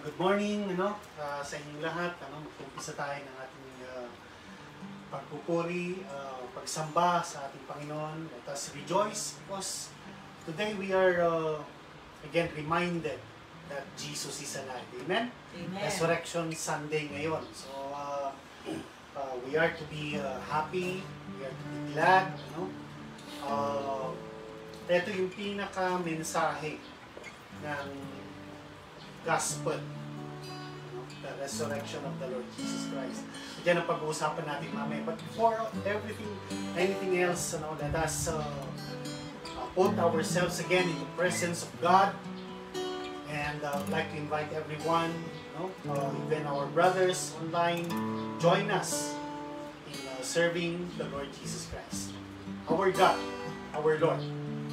Good morning sa inyong lahat. Mag-umpisa tayo ng ating pagpupuri, pagsamba sa ating Panginoon. Let us rejoice because today we are again reminded that Jesus is alive. Amen? Amen. Resurrection Sunday ngayon. So we are to be happy, we are to be glad. Ito yung pinaka-mensahe ng Gospel, the resurrection of the Lord Jesus Christ. Diyan ang pag-uusapan natin mamaya. But before anything else, let us put ourselves again in the presence of God. And I'd like to invite everyone, even our brothers online, join us in serving the Lord Jesus Christ, our God, our Lord.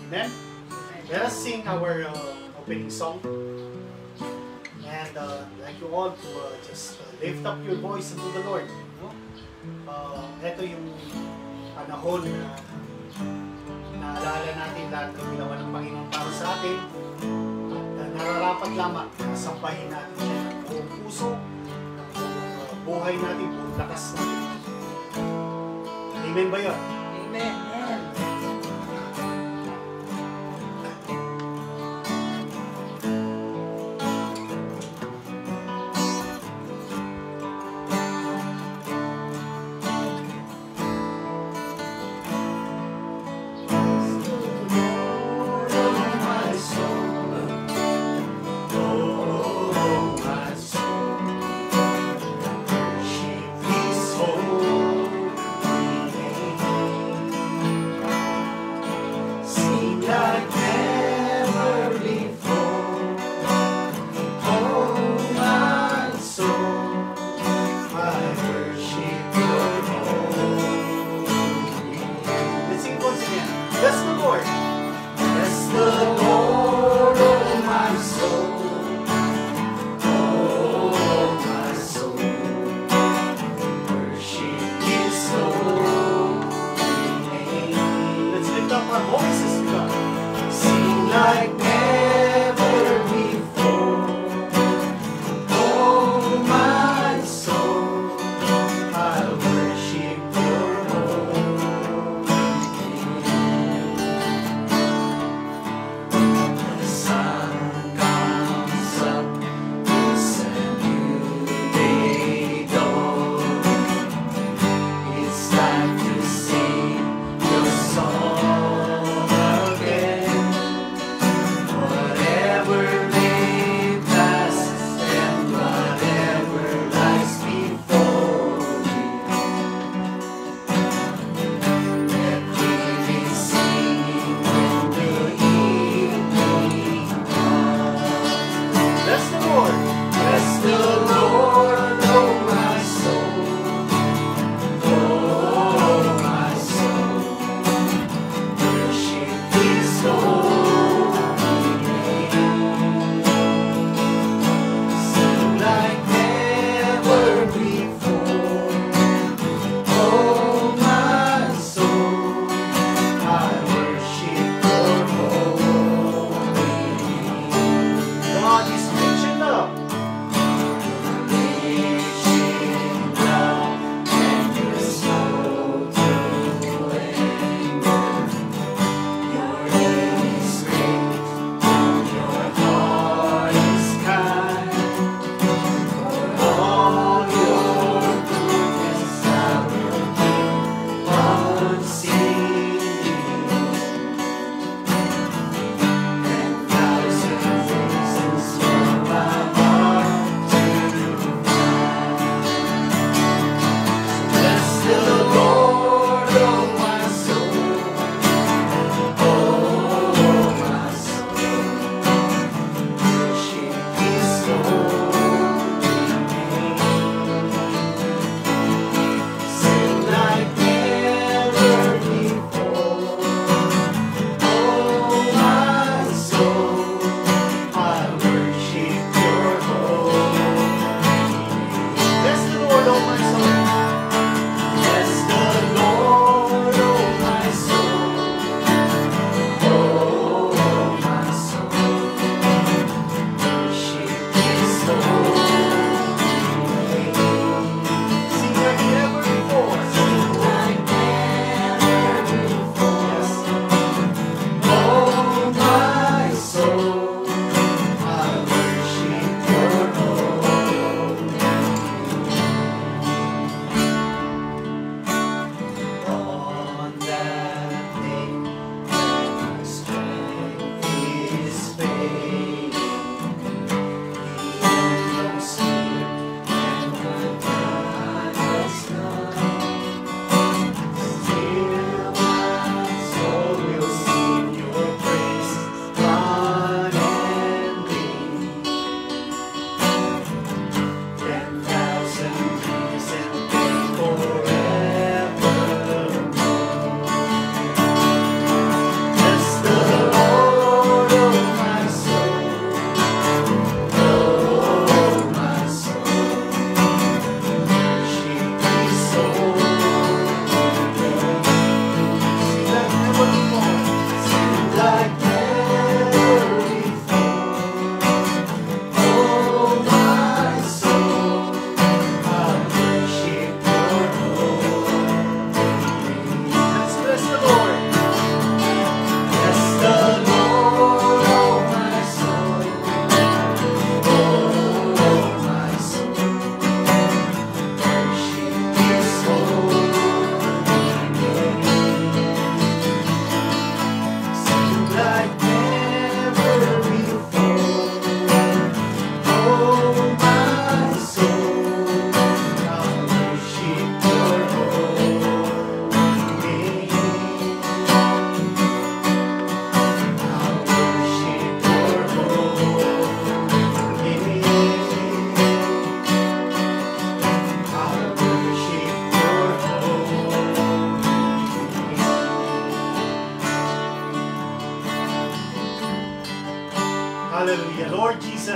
Amen? Let us sing our opening song. And I'd like you all to just lift up your voice unto the Lord. Ito yung panahon na naalala natin lahat ng ginawa ng Panginoon para sa atin. At nararapat lamang na sambahin natin siya ng buong puso, ng buong buhay natin, buong lakas natin. Amen ba yun? Amen.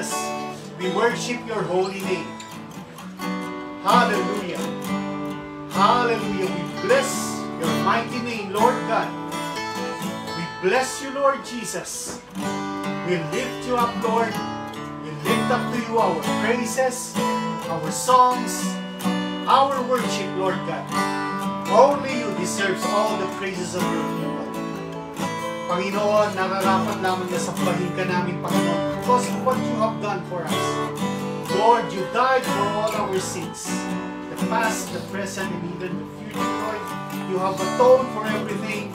Jesus, we worship your holy name. Hallelujah. Hallelujah. We bless your mighty name, Lord God. We bless you, Lord Jesus. We lift you up, Lord. We lift up to you our praises, our songs, our worship, Lord God. Only you deserves all the praises of your people. Panginoon, nararapat lamang na sambahin ka namin, Panginoon, because of what you have done for us. Lord, you died for all our sins. The past, the present, and even the future, Lord. You have atoned for everything.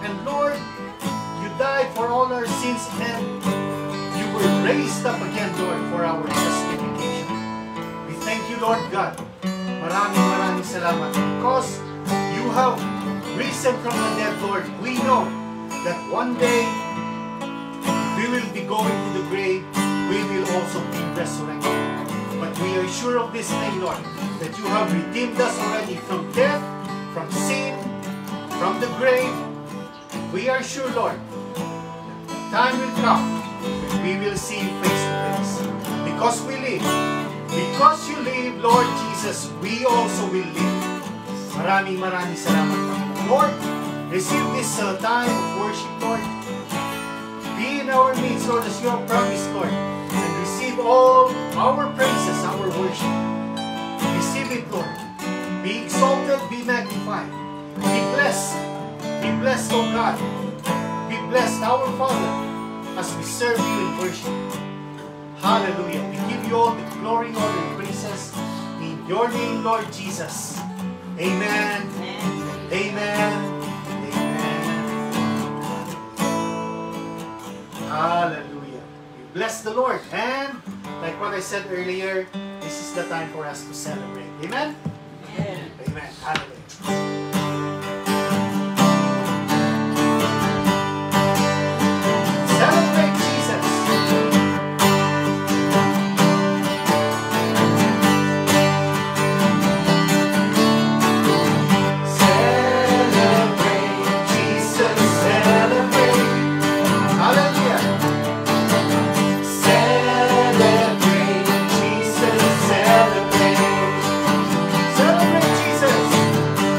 And Lord, you died for all our sins and you were raised up again, Lord, for our justification. We thank you, Lord God. Maraming salamat. Because you have risen from the dead, Lord, we know that one day we will be going to the grave, we will also be resurrected. But we are sure of this thing, Lord, that you have redeemed us already from death, from sin, from the grave. We are sure, Lord, that time will come when we will see you face to face. Because we live, because you live, Lord Jesus, we also will live. Maraming salamat, Lord. Receive this time of worship, Lord. Be in our midst, Lord, as you have promised, Lord. And receive all our praises, our worship. Receive it, Lord. Be exalted, be magnified. Be blessed, O God. Be blessed, our Father, as we serve you in worship. Hallelujah. We give you all the glory, honor, and praises in your name, Lord Jesus. Amen. Amen. Hallelujah. We bless the Lord. And like what I said earlier, this is the time for us to celebrate. Amen? Amen. Amen. Hallelujah. Celebrate Jesus. Celebrate Jesus. Celebrate. Hallelujah. Celebrate Jesus. Celebrate. Celebrate Jesus.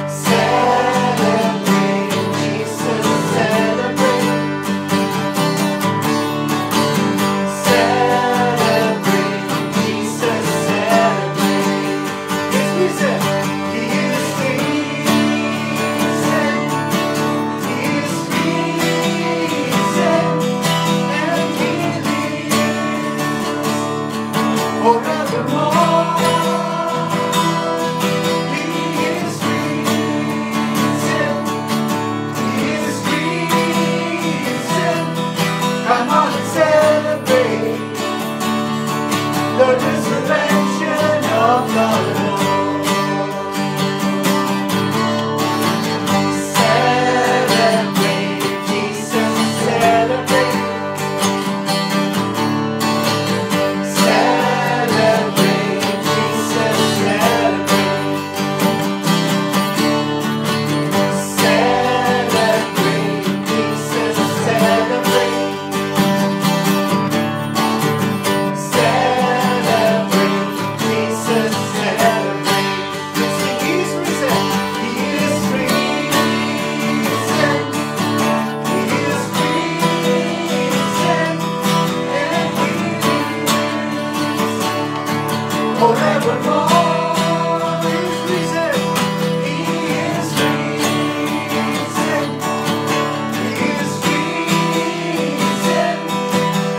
Celebrate Jesus. Celebrate. Celebrate Jesus. Celebrate. Yes, we said, He is risen. He is risen. And He lives forevermore. He is risen. He is risen. Come on and celebrate the resurrection of the Lord. Celebrate Jesus. Celebrate. Celebrate Jesus. Celebrate. Celebrate Jesus. Celebrate. Celebrate Jesus. Celebrate. Sing, He is risen. He is risen. He is risen. And He lives forevermore. He is risen. He is risen. He is risen.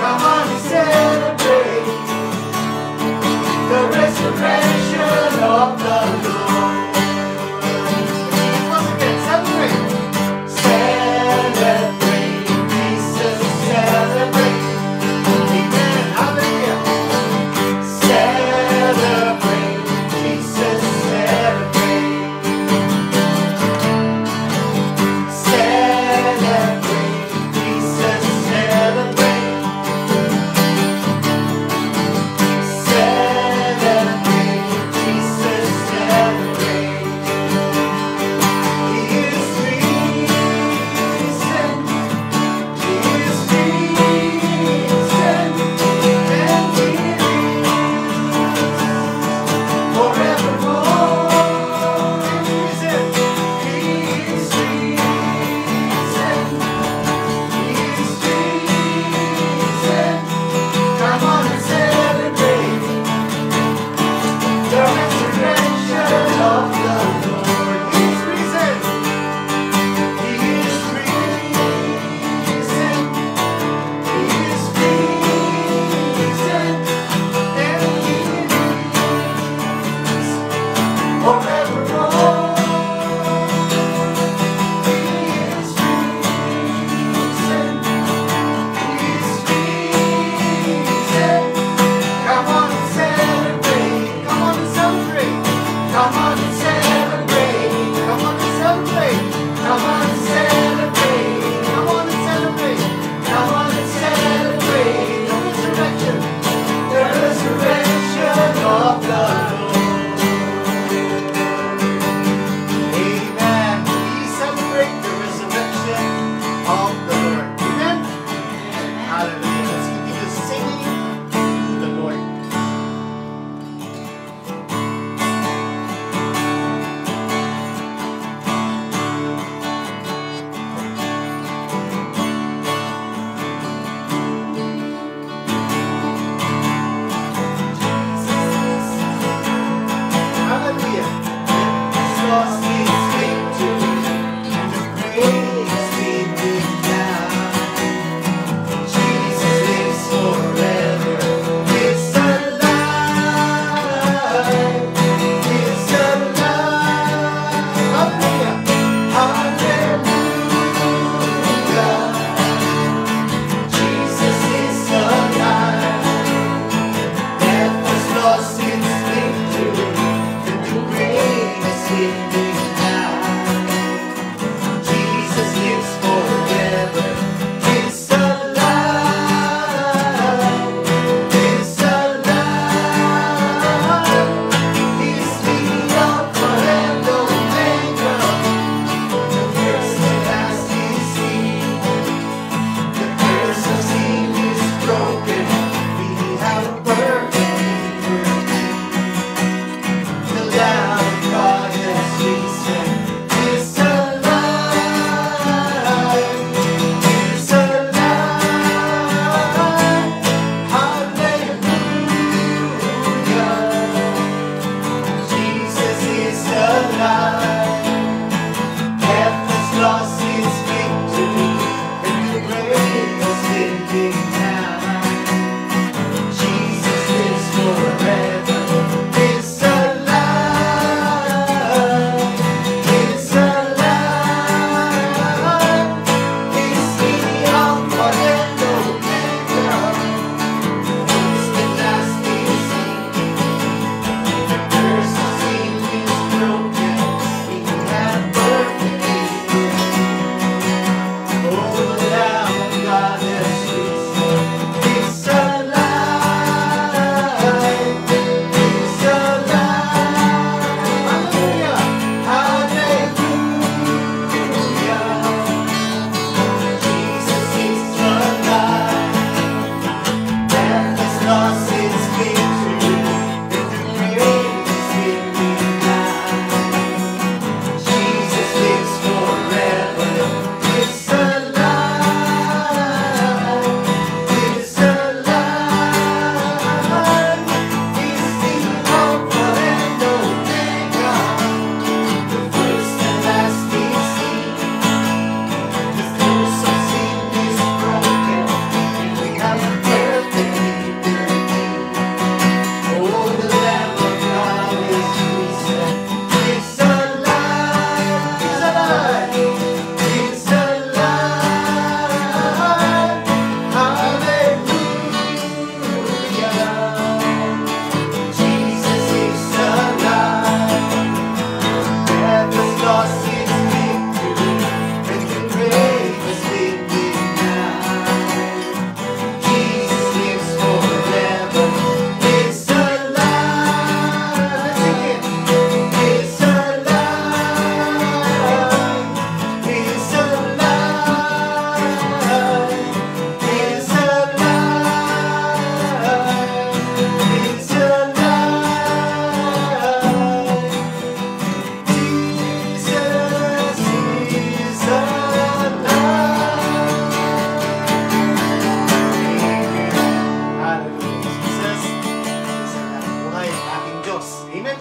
Come on and celebrate the resurrection of the Lord. Once again, celebrate. Celebrate Jesus. Celebrate. Amen. Hallelujah. Celebrate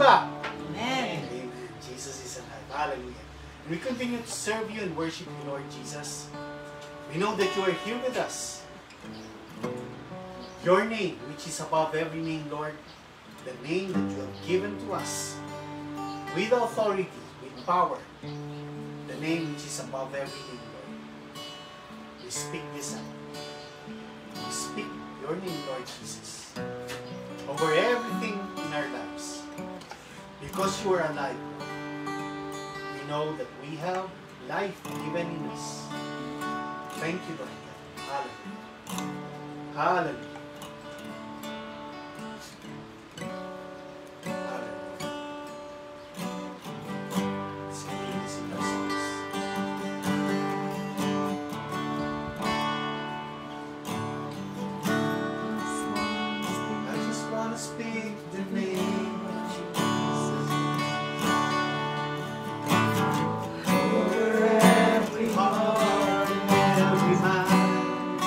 back. Amen. Amen. Jesus is alive. Hallelujah. And we continue to serve you and worship you, Lord Jesus. We know that you are here with us. Your name, which is above every name, Lord, the name that you have given to us, with authority, with power, the name which is above every name, Lord. We speak this out. We speak your name, Lord Jesus, over everything in our lives. Because you are alive, we know that we have life given in us. Thank you, Lord. Hallelujah. Hallelujah. Speak the name of Jesus over every heart and every mind.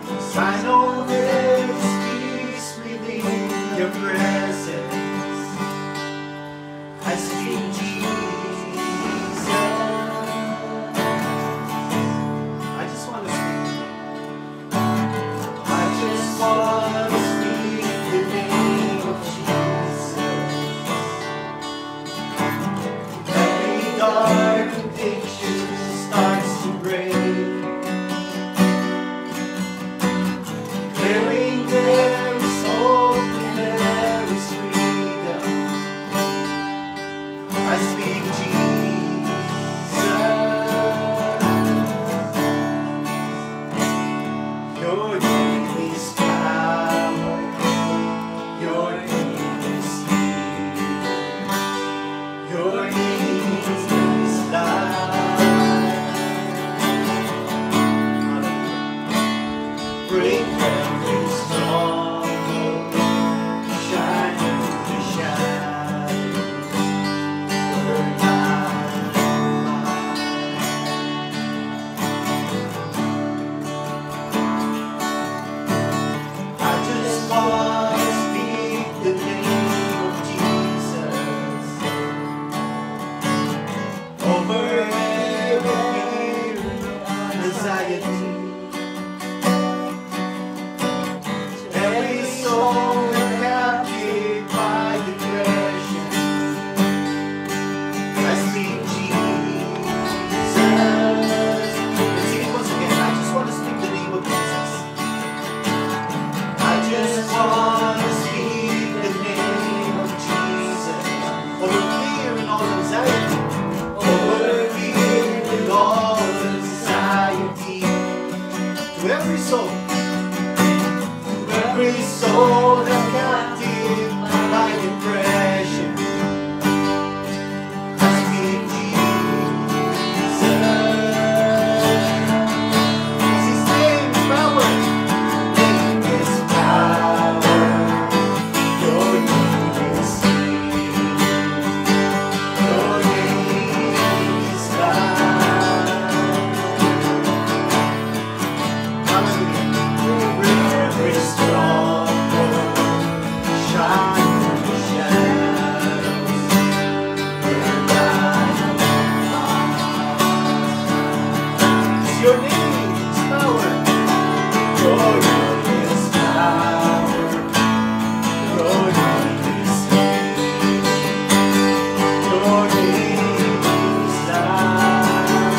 'Cause I know there's peace within your presence. I speak Jesus. I just want to speak. I want to speak the name of Jesus. Every dark addiction starts to break. Declaring there is hope and there is freedom. I speak Jesus. Your name is power. Your name is healing. Your name is life. Break every stronghold. Shine through the shadows. Burn light. I just want to speak the name of Jesus over every fear and anxiety. Every soul captive by depression. I speak Jesus. Let's sing it once again. I just want to speak the name of Jesus. I just want to speak the name of Jesus over fear and all anxiety, over fear and all anxiety. To every soul held captive by depression, I speak Jesus. His name is power. Name is power. Your name is healing. Your name is life. Hallelujah. Bring every stronghold. Shine through the shadows. Burn light. Your name is power. Your name is power. Your name is healing. Your name is life.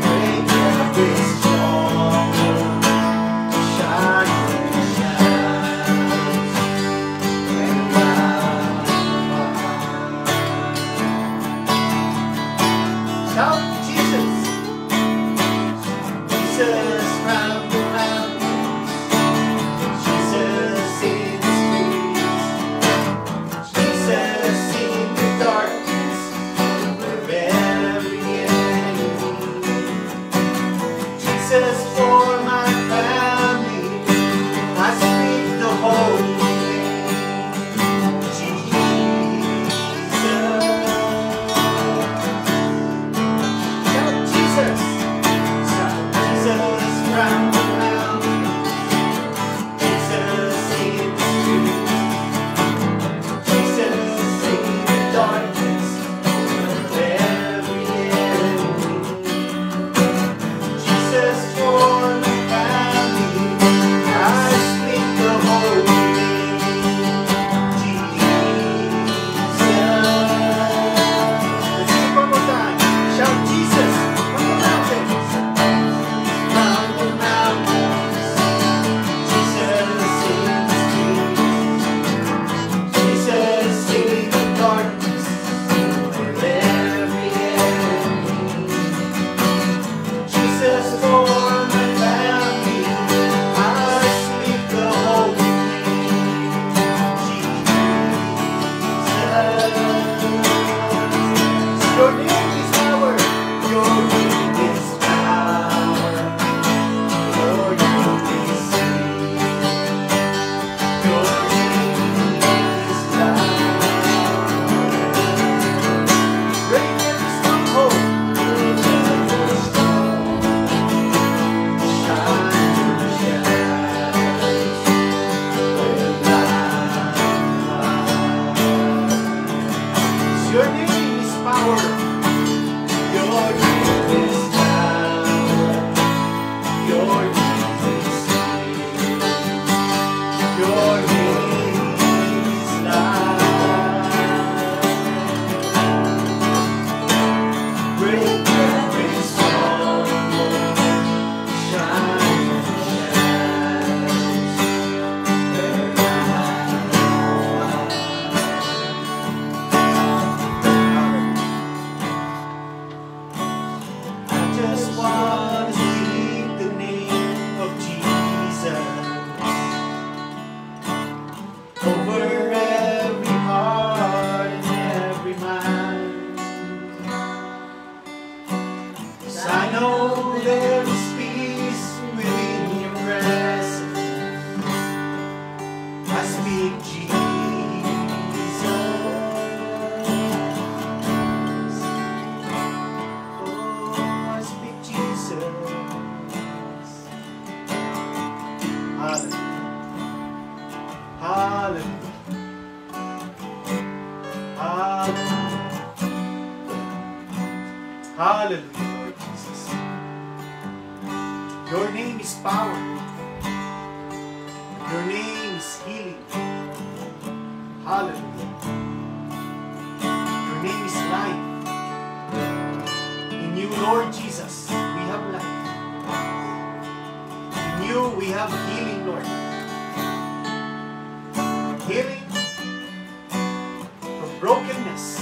Break every stronghold. Shine through the shadows. Burn light. Shout Jesus. Jesus round the mountains. Jesus in the streets. Jesus in the darkness. Over every enemy. Jesus for my family. I speak the holy name. Jesus. Shout Jesus. Shout Jesus round the mountain. Hallelujah. Hallelujah. Hallelujah, Lord Jesus. Your name is power. Your name is healing. Hallelujah. Your name is life. In you, Lord Jesus, we have life. In you, we have healing, Lord. Healing from brokenness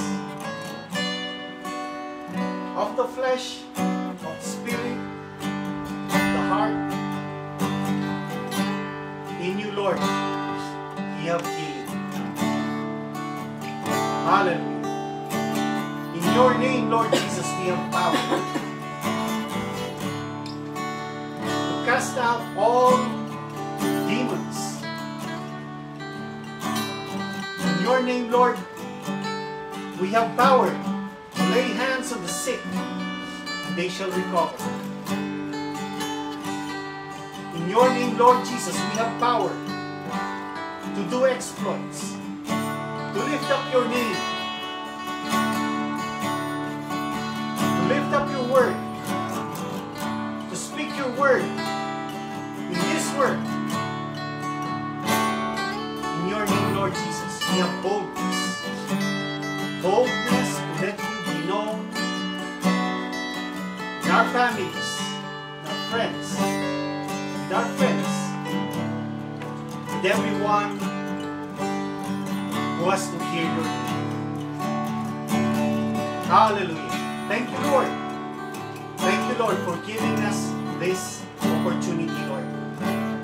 of the flesh, of the spirit, of the heart. In you, Lord, we have healing. Hallelujah. In your name, Lord Jesus, we have power to cast out all demons. In your name, Lord, we have power to lay hands on the sick, and they shall recover. In your name, Lord Jesus, we have power to do exploits, to lift up your name, to lift up your word, to speak your word in this word. In your name, Lord Jesus, we have boldness. Boldness to let you be known in our families, in our friends, with our friends, with everyone who has to hear your name. Hallelujah. Thank you, Lord. Thank you, Lord, for giving us this opportunity, Lord,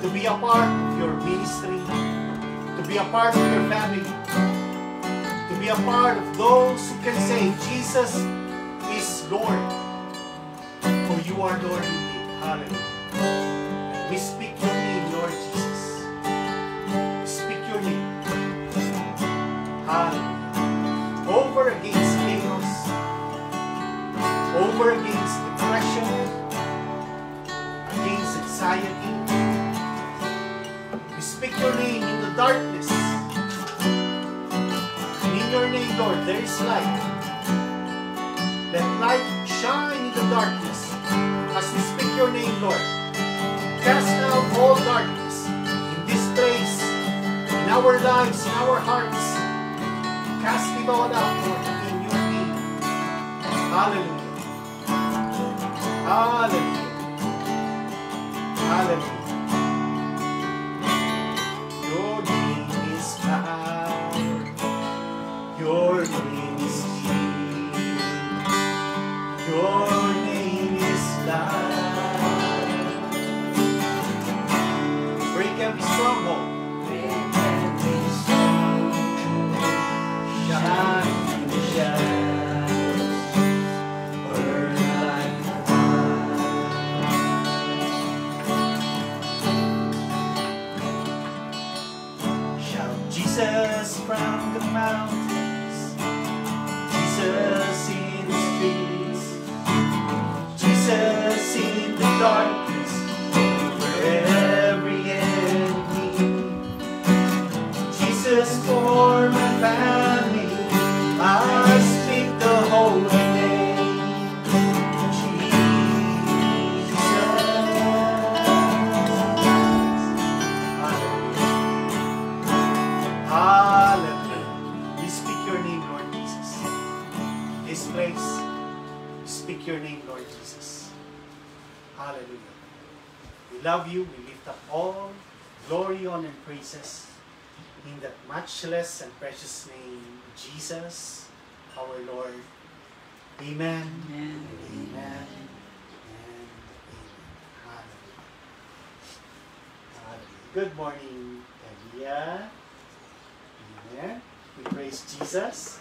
to be a part of your ministry, to be a part of your family, to be a part of those who can say, Jesus is Lord, for you are Lord indeed. Hallelujah. We speak your name, Lord Jesus. We speak your name. Hallelujah. Over against chaos, over against depression, against anxiety. We speak your name in the darkness. And in your name, Lord, there is light. Let light shine in the darkness. As we speak your name, Lord, cast out all darkness in this place, in our lives, in our hearts. Cast it all out, Lord, in your name. Hallelujah. Hallelujah. Hallelujah. Your name is power. Your name is healing. Your name is life. Break every stronghold. Shine in the shadows. Burn like fire. Shout Jesus from the mountains. Jesus in the streets. Jesus in the darkness. Where every enemy. Jesus for my family. I speak the holy name. Jesus. Hallelujah. Hallelujah. We speak your name, Lord Jesus. In this place, we speak your name, Lord Jesus. Hallelujah. We love you. We lift up all glory, honor, and praises in that matchless and precious name, Jesus, our Lord. Amen. Amen. Amen. And amen. Hallelujah. Hallelujah. Good morning, Kalia. Amen. We praise Jesus.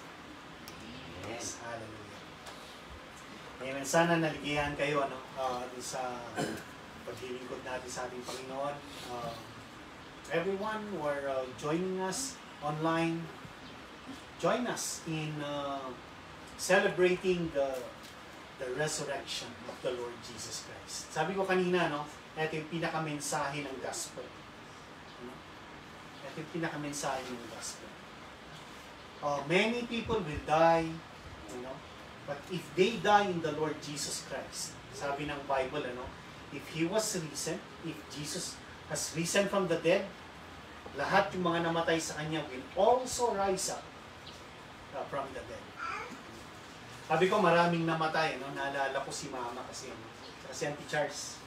Yes. Hallelujah. Amen. Sana naligayahan kayo dun sa paglilingkod natin sa ating Panginoon. Everyone who are joining us online, join us in celebrating the resurrection of the Lord Jesus Christ. Sabi ko kanina, ito yung pinaka-mensahe ng gospel. Ito yung pinakamensahe ng gospel. Many people will die, you know, but if they die in the Lord Jesus Christ, sabi ng Bible, if He was risen, if Jesus has risen from the dead, lahat yung mga namatay sa Kanya will also rise up from the dead. Sabi ko, maraming namatay, naalala ko si Mama kasi, si Auntie Charles.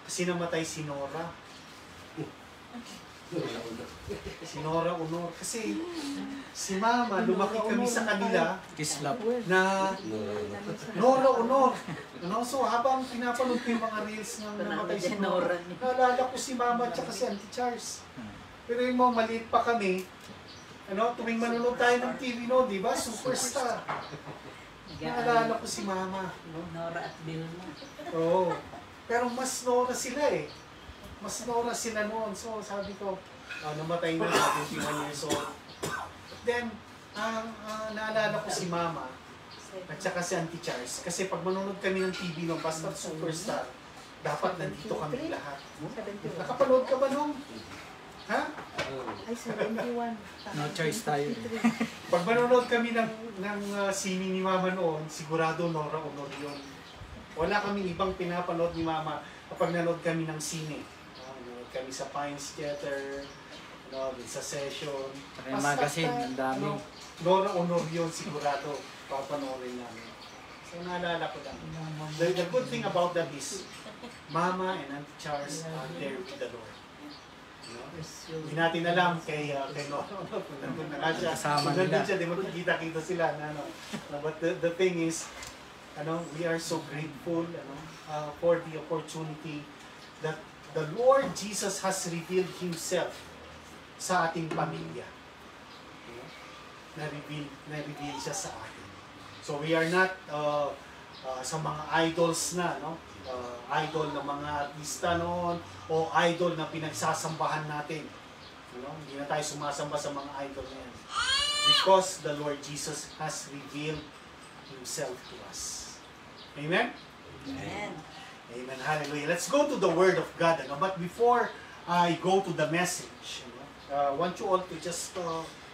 Kasi namatay si Nora. Si Nora Honor. Kasi si Mama, lumaki kami sa kanila na Nora Honor. So habang pinapanood ko yung mga reels ng namatay si Nora, naalala ko si Mama at si Auntie Charles. Pero yung mga maliit pa kami, tuwing manonood tayo ng TV di ba? Superstar. Naalala ko si Mama. Nora at Vilma. Oo. Pero mas Nora sila eh. Mas Nora sila noon. So sabi ko, namatay na 21 years old. Then, naalala ko si Mama at saka si Auntie Charles. Kasi pag manonood kami ng TV noon, basta Superstar, dapat nandito kami lahat. Nakapanood ka ba noon? Ha? Ay, 71. No choice tayo. Pag manonood kami ng sini ni Mama noon, sigurado Nora Honor yun. Wala kaming ibang pinapanood ni Mama kapag nanood kami ng sine. Nanood kami sa Pines Theater, sa Session. Yung magazine, ang dami. Nora Honor yun, sigurado papanoorin namin. So naalala ko lang. The good thing about that is, Mama and Auntie Charles are there with the Lord. Hindi natin alam kay Nora Honor kung nandun na siya. Kung nandun siya, di magkikita-kita sila. But the thing is, we are so grateful for the opportunity that the Lord Jesus has revealed Himself sa ating pamilya. Na-reveal siya sa atin. So we are not sa mga idols na, idol ng mga artista noon o idol na pinagsasambahan natin. Hindi na tayo sumasamba sa mga idol na yan. Because the Lord Jesus has revealed Himself to us. Amen? Amen. Amen. Hallelujah. Let's go to the Word of God. But before I go to the message, I want you all to just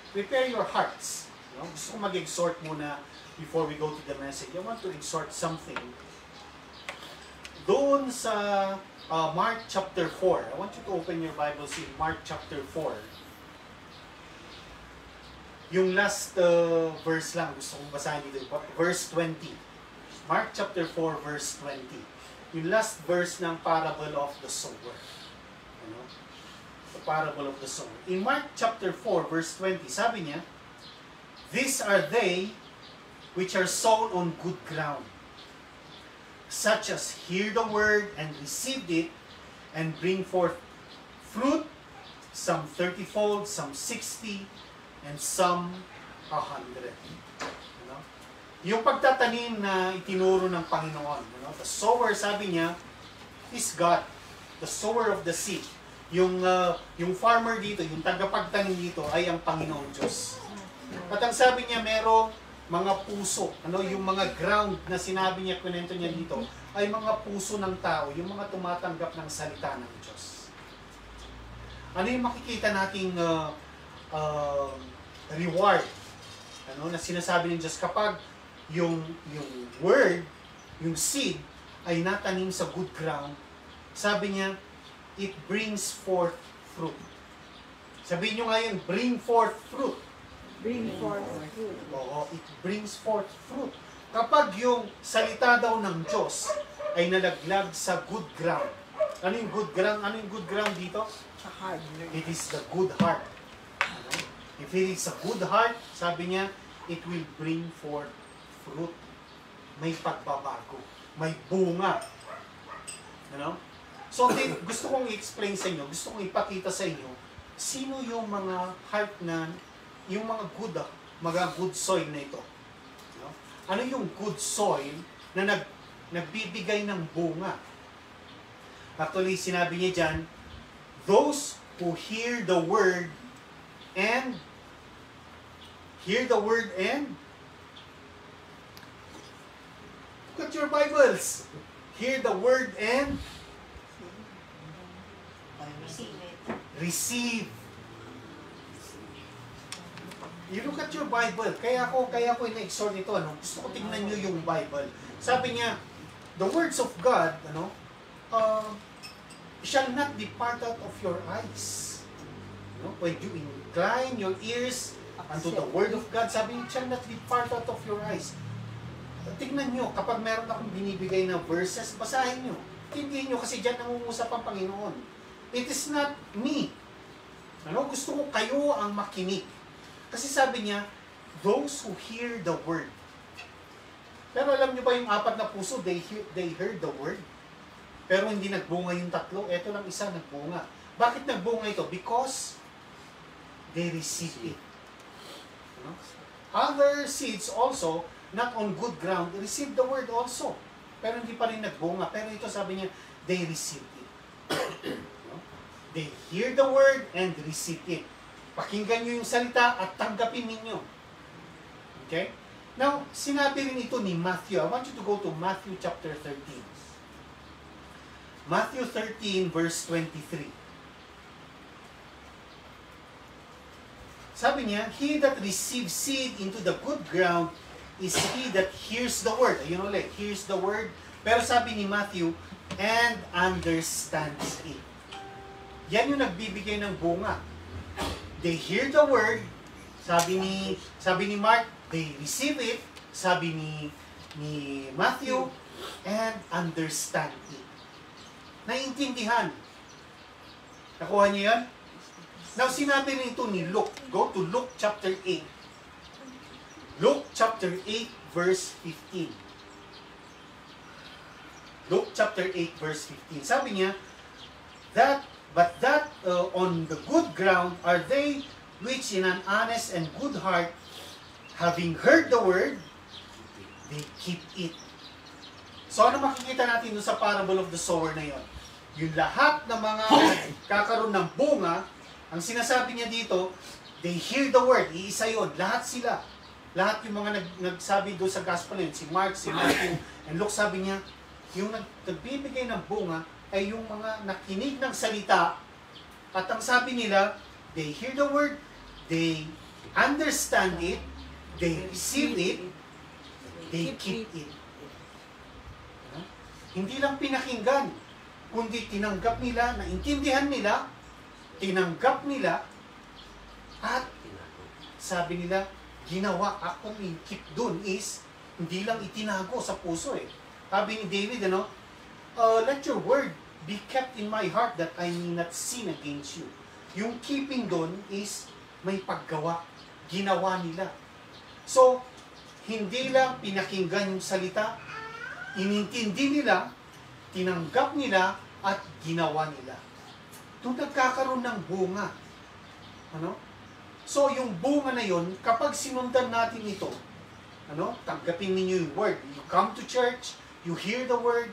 prepare your hearts. Gusto ko mag-exhort muna before we go to the message. I want to exhort something. Doon sa Mark chapter 4, I want you to open your Bibles in Mark chapter 4. Yung last verse lang, gusto kong basahin dito. Verse 20. Mark chapter 4, verse 20. Yung last verse ng parable of the sower. The parable of the sower. In Mark chapter 4, verse 20, sabi niya, "These are they which are sown on good ground, such as hear the word and received it, and bring forth fruit, some 30-fold, some 60, and some 100. Yung pagtatanim na itinuro ng Panginoon. The sower, sabi niya, is God. The sower of the seed. Yung farmer dito, yung tagapagtanim dito, ay ang Panginoong Diyos. At ang sabi niya, merong mga puso. Yung mga ground na sinabi niya, kunento niya dito, ay mga puso ng tao, yung mga tumatanggap ng salita ng Diyos. Ano yung makikita nating reward na sinasabi ng Diyos kapag yung word, yung seed, ay natanim sa good ground, sabi niya, it brings forth fruit. Sabihin nyo ngayon, bring forth fruit. Bring forth fruit. Oo, it brings forth fruit. Kapag yung salita daw ng Diyos ay nalaglag sa good ground. Ano yung good ground? Ano yung good ground dito? Sa heart. It is the good heart. If it is a good heart, sabi niya, it will bring forth fruit. May pagbabago. May bunga. So, gusto kong i-explain sa inyo, gusto kong ipakita sa inyo, sino yung mga heart na, yung mga good soil na ito. Ano yung good soil na nagbibigay ng bunga? Actually, sinabi niya dyan, those who hear the word and look at your Bibles. Hear the word and Receive it. receive. You look at your Bible. Kaya ako ina-exhort ito, ano? Gusto ko tingnan nyo yung Bible. Sabi niya, the words of God, shall not depart out of your eyes. When you incline your ears unto the word of God, sabi niya, shall not depart out of your eyes. Tingnan nyo, kapag meron akong binibigay na verses, basahin nyo. Tindihin nyo kasi dyan nangungusap ang Panginoon. It is not me. Gusto ko kayo ang makinig. Kasi sabi niya, those who hear the word. Pero alam nyo ba yung 4 na puso, they heard the word. Pero hindi nagbunga yung 3. Ito lang isa nagbunga. Bakit nagbunga ito? Because they received it. Other seeds also, not on good ground, received the word also. Pero hindi pa rin nagbunga. Pero ito sabi niya, they received it. They hear the word and receive it. Pakinggan nyo yung salita at tanggapin ninyo. Okay? Now, sinabi rin ito ni Matthew. I want you to go to Matthew chapter 13. Matthew 13 verse 23. Sabi niya, he that receives seed into the good ground is he that hears the word. Ayun ulit, hears the word. Pero sabi ni Matthew, and understands it. Yan yung nagbibigay ng bunga. They hear the word. Sabi ni Mark, they receive it. Sabi ni Matthew, and understand it. Naintindihan. Nakuha niyo yan? Now, sinabi rin ito ni Luke. Go to Luke chapter 8. Luke chapter 8 verse 15. Luke chapter 8 verse 15. Sabi niya, but that on the good ground are they which in an honest and good heart, having heard the word, they keep it. So ano makikita natin doon sa parable of the sower na yon? Yung lahat ng mga kakaroon ng bunga, ang sinasabi niya dito, they hear the word, iisa yun, lahat sila. Lahat yung mga nagsabi doon sa gospel yun, si Mark, si Matthew, and Luke, sabi niya, yung nagbibigay ng bunga ay yung mga nakinig ng salita, at ang sabi nila, they hear the word, they understand it, they receive it, they keep it. Hindi lang pinakinggan, kundi tinanggap nila, naintindihan nila, tinanggap nila, at sabi nila, ginawa. Actually, keep dun is, hindi lang itinago sa puso eh. Sabi ni David, let your word be kept in my heart that I may not sin against you. Yung keeping dun is may paggawa. Ginawa nila. So, hindi lang pinakinggan yung salita, inintindi nila, tinanggap nila, at ginawa nila. Doon nagkakaroon ng bunga. So, yung bunga na yon, kapag sinundan natin ito, tanggapin ninyo yung word. You come to church, you hear the word,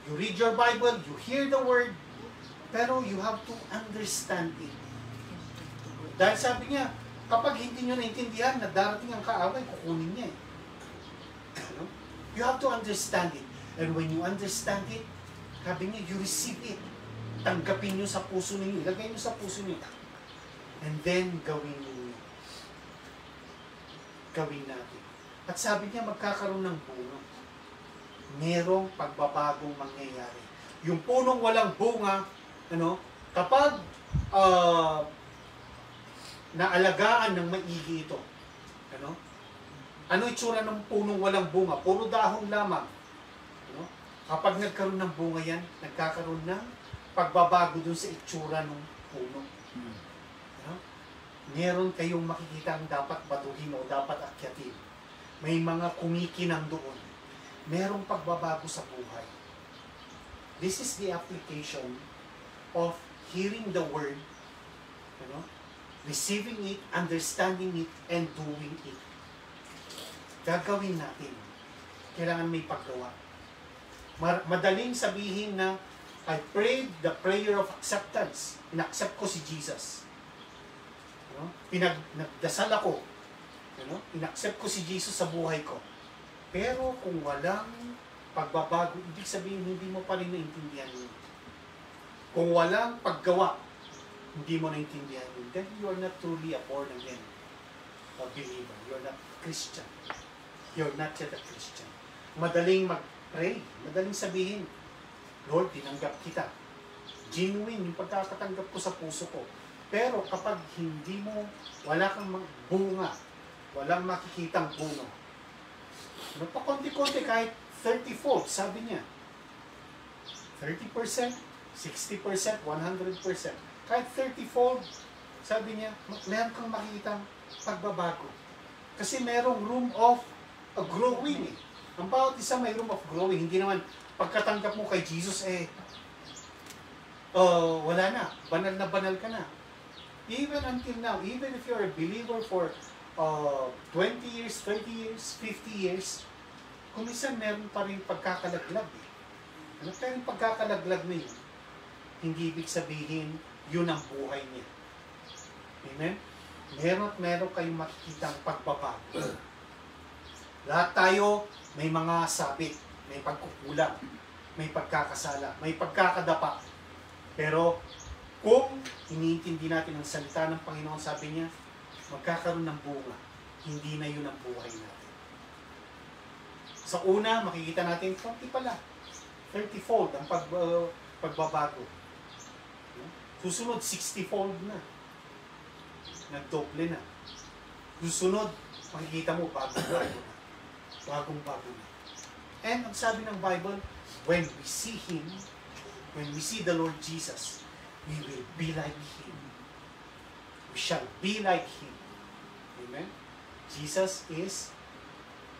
you read your Bible, you hear the word, pero you have to understand it. Dahil sabi niya, kapag hindi nyo naintindihan na darating ang kaaway, kukunin niya eh. You have to understand it. And when you understand it, sabi niya, you receive it. Tanggapin nyo sa puso ninyo. Ilagay nyo sa puso ninyo. And then, gawin ninyo. Gawin natin. At sabi niya, magkakaroon ng bunga. Merong pagbabagong mangyayari. Yung punong walang bunga, kapag naalagaan ng maigi ito, ano itsura ng punong walang bunga? Puro dahon lamang. Kapag nagkaroon ng bunga yan, nagkakaroon ng pagbabago dun sa itsura ng puno. Meron kayong makikita ang dapat batuhin o dapat akyatin. May mga kumikinang doon. Merong pagbabago sa buhay. This is the application of hearing the word, receiving it, understanding it, and doing it. Gagawin natin. Kailangan may paggawa. Madaling sabihin na I prayed the prayer of acceptance. Inaccept ko si Jesus. Nagdasal ako. Inaccept ko si Jesus sa buhay ko. Pero kung walang pagbabago, ibig sabihin hindi mo pa rin naintindihan yun. Kung walang paggawa, hindi mo naintindihan yun, then you are not truly a born again. a believer. You're not Christian. You're not yet a Christian. Madaling mag-pray. Madaling sabihin, Lord, tinanggap kita. Genuine yung pagkakatanggap ko sa puso ko. Pero kapag hindi mo, wala kang bunga, walang makikitang bunga, ano pa konti-konti kahit 30-fold, sabi niya. 30%, 60%, 100%. Kahit 30-fold, sabi niya, meron kang makikitang pagbabago. Kasi merong room of growing eh. Ang bawat isa may room of growing. Hindi naman pagkatanggap mo kay Jesus wala na. Banal ka na. Even until now, even if you're a believer for 20 years, 30 years, 50 years, kumisan meron pa rin pagkakalaglag eh. Ano pa rin pagkakalaglag na yun? Hindi ibig sabihin yun ang buhay niya. Amen? Meron kayong makikitang pagbabago. Lahat tayo may mga sabit, may pagkukulang, may pagkakasala, may pagkakadapa. Pero kung iniintindi natin ang salita ng Panginoon, sabi niya, magkakaroon ng bunga. Hindi na yun ang buhay natin. Sa una, makikita natin, konti pala. 30-fold ang pagbabago. Susunod, 60-fold na. Nagdoble na. Susunod, makikita mo, bagong-bago na. Bagong-bago na. And ang sabi ng Bible, when we see Him, when we see the Lord Jesus, we will be like Him. We shall be like Him. Amen? Jesus is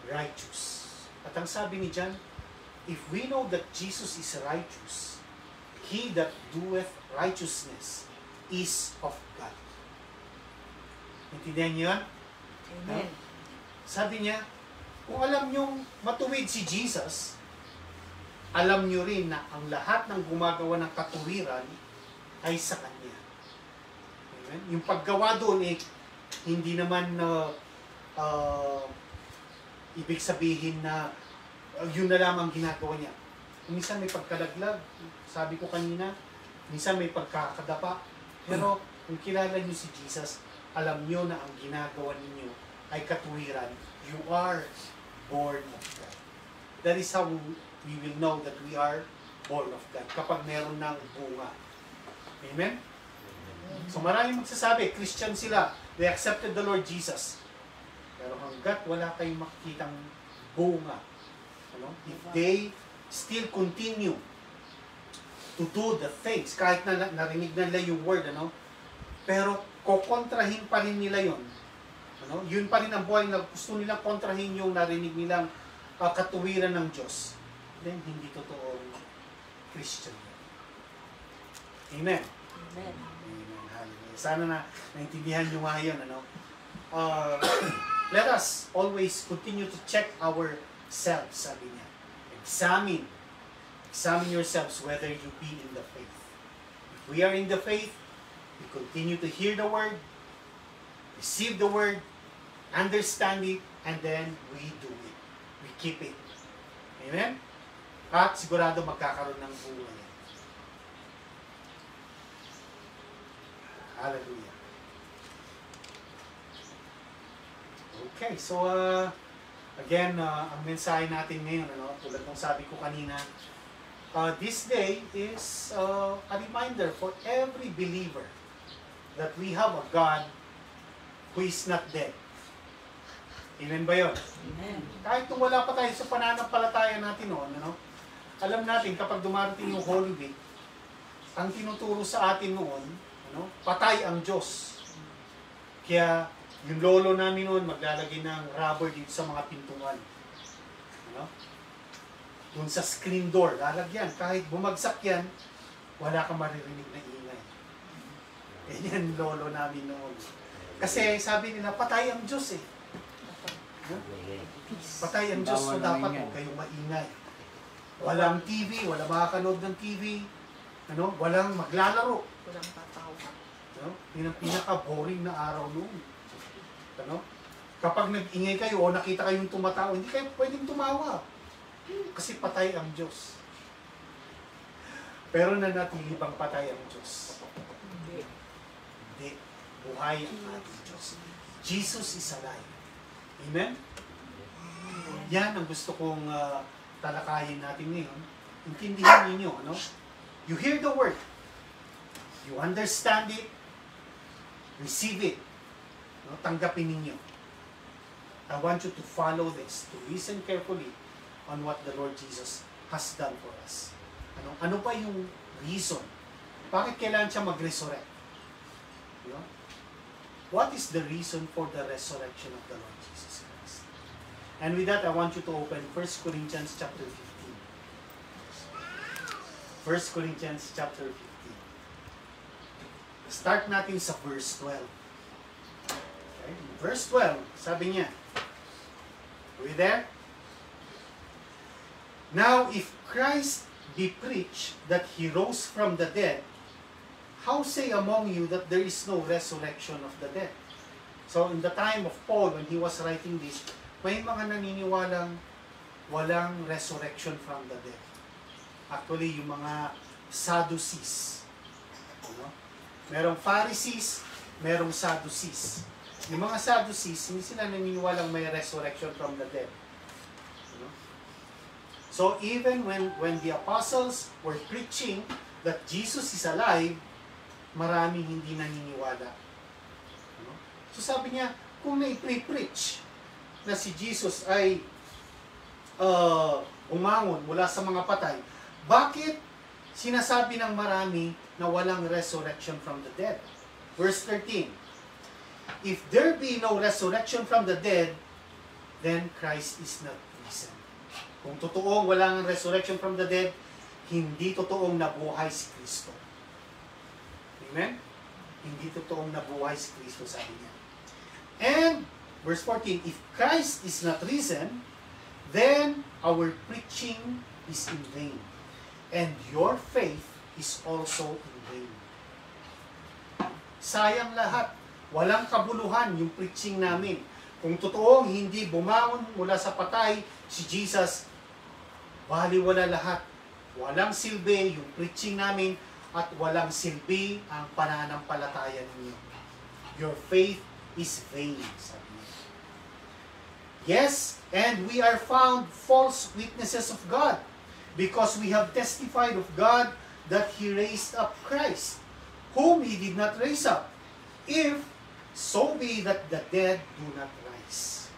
righteous. At ang sabi ni John, if we know that Jesus is righteous, he that doeth righteousness is of God. Intindihan niyo yan? Amen. Sabi niya, kung alam niyong matuwid si Jesus, alam niyo rin na ang lahat ng gumagawa ng katuwiran ay sa Kanya. Amen? Yung paggawa doon hindi naman ibig sabihin na yun na lamang ginagawa niya. Minsan may pagkalaglag, sabi ko kanina, minsan may pagkakadapa, pero kung kilala niyo si Jesus, alam niyo na ang ginagawa ninyo ay katuwiran. You are born of God. That is how we will know that we are born of God. Kapag meron ng bunga. Amen? So maraming magsasabi, Christian sila, they accepted the Lord Jesus. Pero hanggat wala kayong makikitang bunga, if they still continue to do the things, kahit na narinig na nila yung word, pero kukontrahin pa rin nila yun. Yun pa rin ang buhay na gusto nilang kontrahin yung narinig nilang katuwiran ng Diyos. Then, hindi totoong Christian. Amen. Amen. Amen. Hallelujah. Sana na naintindihan nyo nga yun. Let us always continue to check ourselves, sabi niya. Examine yourselves whether you be in the faith. If we are in the faith, we continue to hear the word, receive the word, understand it, and then we do it. We keep it. Amen? At sigurado magkakaroon ng bunga yan. Hallelujah. Okay, so again, ang mensahe natin ngayon, tulad ng sabi ko kanina, this day is a reminder for every believer that we have a God who is not dead. Amen ba yun? Amen. Kahit nung wala pa tayo sa pananampalataya natin noon, alam natin kapag dumarating yung Holy Week, ang tinuturo sa atin noon, patay ang Diyos. Kaya yung lolo namin noon maglalagay ng rubber dito sa mga pintungan. Doon sa screen door, lalagyan. Kahit bumagsak yan, wala kang maririnig na ingay. Yan lolo namin noon. Kasi sabi nila, patay ang Diyos eh. Patay ang Diyos, so dapat huwag kayong maingay. Walang TV, walang makakanood ng TV, walang maglalaro. Walang tatawa. Yun ang pinaka-boring na araw noon. Kapag nag-ingay kayo o nakita kayong tumatawa, hindi kayo pwedeng tumawa. Kasi patay ang Diyos. Pero nanatili bang patay ang Diyos? Hindi. Hindi. buhay ang ating Diyos. Jesus is alive. Amen? Yan ang gusto kong talakayin natin ngayon. Intindihan ninyo, ano? You hear the word. You understand it. Receive it. No? Tanggapin ninyo. I want you to follow this, to listen carefully on what the Lord Jesus has done for us. Ano ba yung reason? Bakit kailangan siya mag-resurrect? You know? What is the reason for the resurrection of the Lord Jesus Christ? And with that, I want you to open 1 Corinthians chapter 15. 1 Corinthians chapter 15. Start natin sa verse 12. Okay? Verse 12, sabi niya, are we there? Now, if Christ be preached that He rose from the dead, how say among you that there is no resurrection of the dead? So, in the time of Paul, when he was writing this, may mga naniniwalang walang resurrection from the dead. Actually, yung mga Sadducees. Ano? Merong Pharisees, merong Sadducees. Yung mga Sadducees, hindi sila naniniwalang may resurrection from the dead. Ano? So, even when the apostles were preaching that Jesus is alive, maraming hindi naniniwala. Ano? So, sabi niya, kung na-preach na si Jesus ay umangon mula sa mga patay, bakit sinasabi ng marami na walang resurrection from the dead? Verse 13, if there be no resurrection from the dead, then Christ is not risen. Kung totoong walang resurrection from the dead, hindi totoong nabuhay si Kristo. Amen? Hindi totoong nabuhay si Kristo, sabi niya. And, verse 14, if Christ is not risen, then our preaching is in vain, and your faith is also in vain. Sayang lahat. Walang kabuluhan yung preaching namin. Kung totoong hindi bumangon mula sa patay si Jesus, baliwala lahat. Walang silbi yung preaching namin at walang silbi ang pananampalataya ninyo. Your faith is vain, sabi niya. Yes, and we are found false witnesses of God, because we have testified of God that He raised up Christ, whom He did not raise up, if so be that the dead do not rise.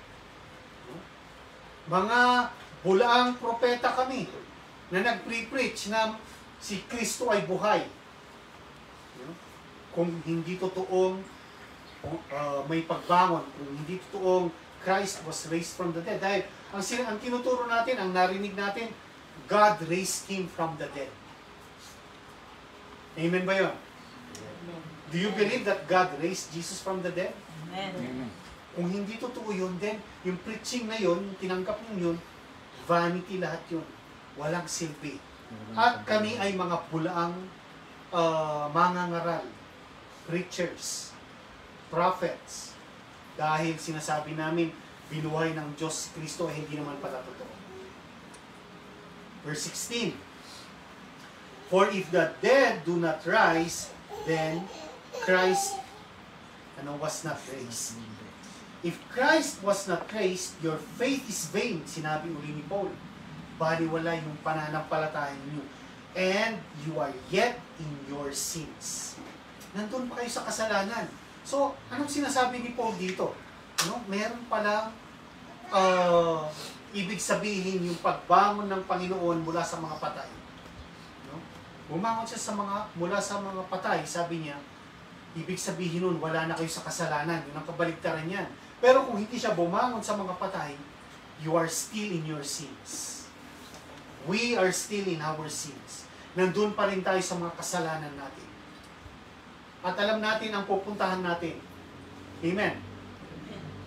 Mga bulaang propeta kami na nag-preach na si Kristo ay buhay. Kung hindi totoong may pagbangon, kung hindi totoong Christ was raised from the dead. Dahil ang tinuturo natin, ang narinig natin, God raised Him from the dead. Amen ba yun? Do you believe that God raised Jesus from the dead? Amen. Kung hindi totoo yun, then yung preaching na yun, yung tinanggap nyo yun, vanity lahat yun. Walang silbi. At kami ay mga bulaang mangangaral, preachers, prophets, dahil sinasabi namin, binuhay ng Diyos si Kristo ay hindi naman pala totoo. Verse 16, for if the dead do not rise, then Christ was not raised. If Christ was not raised, your faith is vain, sinabi uli ni Paul. Baliwala yung pananampalataya niyo. And you are yet in your sins. Nandun pa kayo sa kasalanan. So, anong sinasabi ni Paul dito? Meron palang ibig sabihin yung pagbangon ng Panginoon mula sa mga patay. Bumangon siya mula sa mga patay, sabi niya, ibig sabihin nun, wala na kayo sa kasalanan. Yun ang kabaligtaran niyan. Pero kung hindi siya bumangon sa mga patay, you are still in your sins. We are still in our sins. Nandun pa rin tayo sa mga kasalanan natin. At alam natin ang pupuntahan natin. Amen.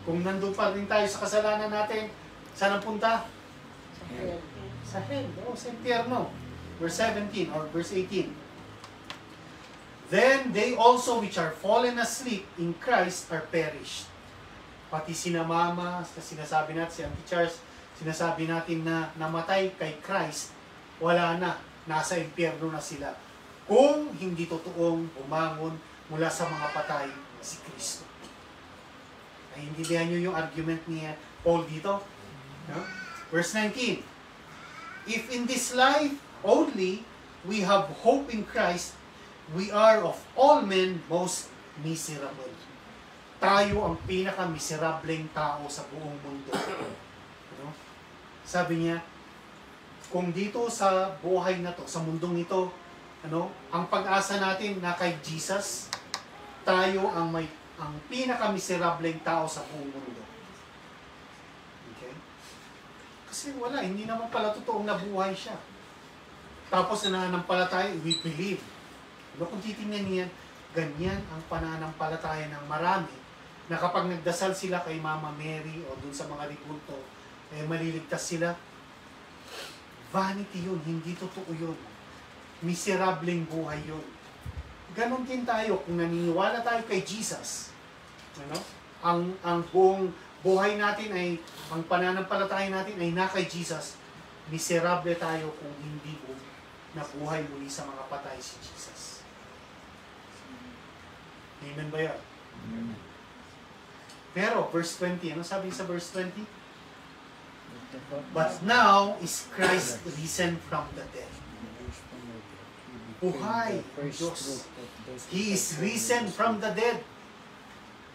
Kung nandun pa rin tayo sa kasalanan natin, saan ang punta? Sa hell. Sa impyerno. Verse 17 or verse 18. Then they also which are fallen asleep in Christ are perished. Pati sina Mama, sinasabi natin, si Auntie Charles, sinasabi natin na namatay kay Christ, wala na, nasa impyerno na sila. Kung hindi totoong bumangon mula sa mga patay si Kristo. Naiintindihan nyo yung argument ni Paul dito? No? Verse 19, if in this life only we have hope in Christ, we are of all men most miserable. Tayo ang pinaka-miserableng tao sa buong mundo. No? Sabi niya, kung dito sa buhay na to, sa mundong ito, ang pag-asa natin na kay Jesus, tayo ang pinaka-miserableng tao sa buong mundo. Okay? Kasi wala, hindi naman pala totoong nabuhay siya. Tapos nananampalataya, we believe. Kung titingnan niyan, ganyan ang pananampalataya ng marami na kapag nagdasal sila kay Mama Mary o dun sa mga ribulto, maliligtas sila. Vanity yun, hindi totoo yun. Miserableng buhay yun. Ganon din tayo kung naniniwala tayo kay Jesus. Ang buong buhay natin ay, ang pananampalataya natin ay na kay Jesus. Miserable tayo kung hindi mo nabuhay muli sa mga patay si Jesus. Amen ba yan? Pero, verse 20, ano sabi sa verse 20? But now is Christ risen from the dead. Buhay, Diyos. He is risen from the dead.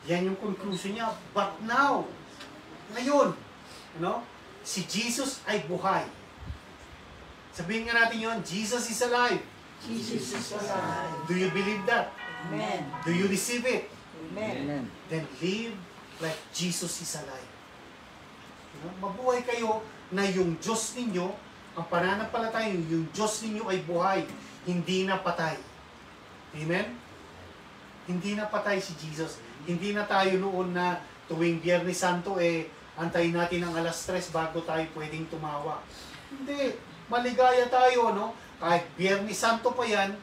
Yan yung conclusion niya. But now, ngayon, si Jesus ay buhay. Sabihin nga natin yun, Jesus is alive. Jesus is alive. Do you believe that? Amen. Do you receive it? Amen. Then live like Jesus is alive. Mabuhay kayo na yung Diyos ninyo, ang pananampalataya, yung Diyos ninyo ay buhay, hindi na patay. Amen? Hindi na patay si Jesus. Hindi na tayo noon na tuwing Biyernes Santo, antayin natin ang alas 3 bago tayo pwedeng tumawa. Hindi. Maligaya tayo, Kahit Biyernes Santo pa yan,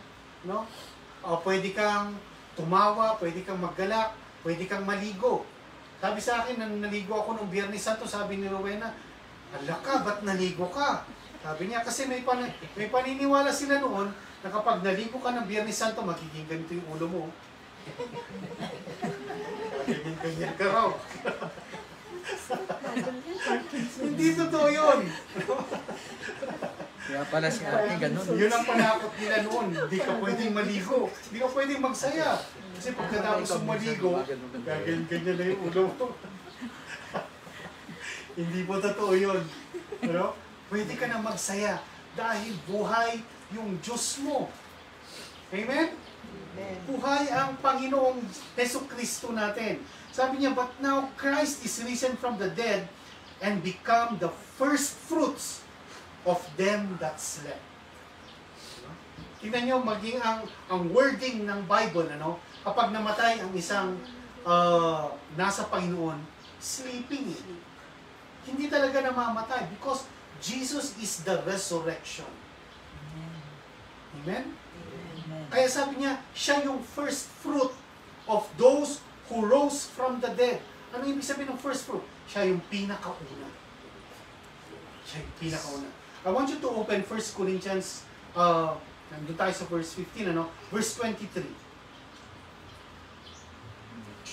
pwede kang tumawa, pwede kang maggalak, pwede kang maligo. Sabi sa akin, naligo ako nung Biyernes Santo, sabi ni Rowena, hala ka, ba't naligo ka? Sabi niya, kasi may paniniwala sila noon na kapag naligo ka ng Biyernes Santo, magiging ganito yung ulo mo. Ganyan ka raw. Hindi totoo yun. Kaya pala si ate ganun. Yun ang panakot nila noon. Hindi ka pwedeng maligo. Hindi ka pwedeng magsaya. Kasi pagkatapos ng maligo, ganyan na yung ulo mo. Hindi po totoo yun. Pwede ka na magsaya dahil buhay yung Diyos mo. Amen? Buhay ang Panginoong Jesucristo natin. Sabi niya, but now Christ is risen from the dead and become the first fruits of them that slept. Tingnan nyo, maging ang wording ng Bible, kapag namatay ang isang nasa Panginoon, sleeping. Hindi talaga namamatay because Jesus is the resurrection. Amen? Kaya sabi niya, siya yung first fruit of those who rose from the dead. Ano ibig sabihin ng first fruit? Siya yung pinakauna. Siya yung pinakauna. I want you to open 1 Corinthians, nandun tayo sa verse 15, verse 23.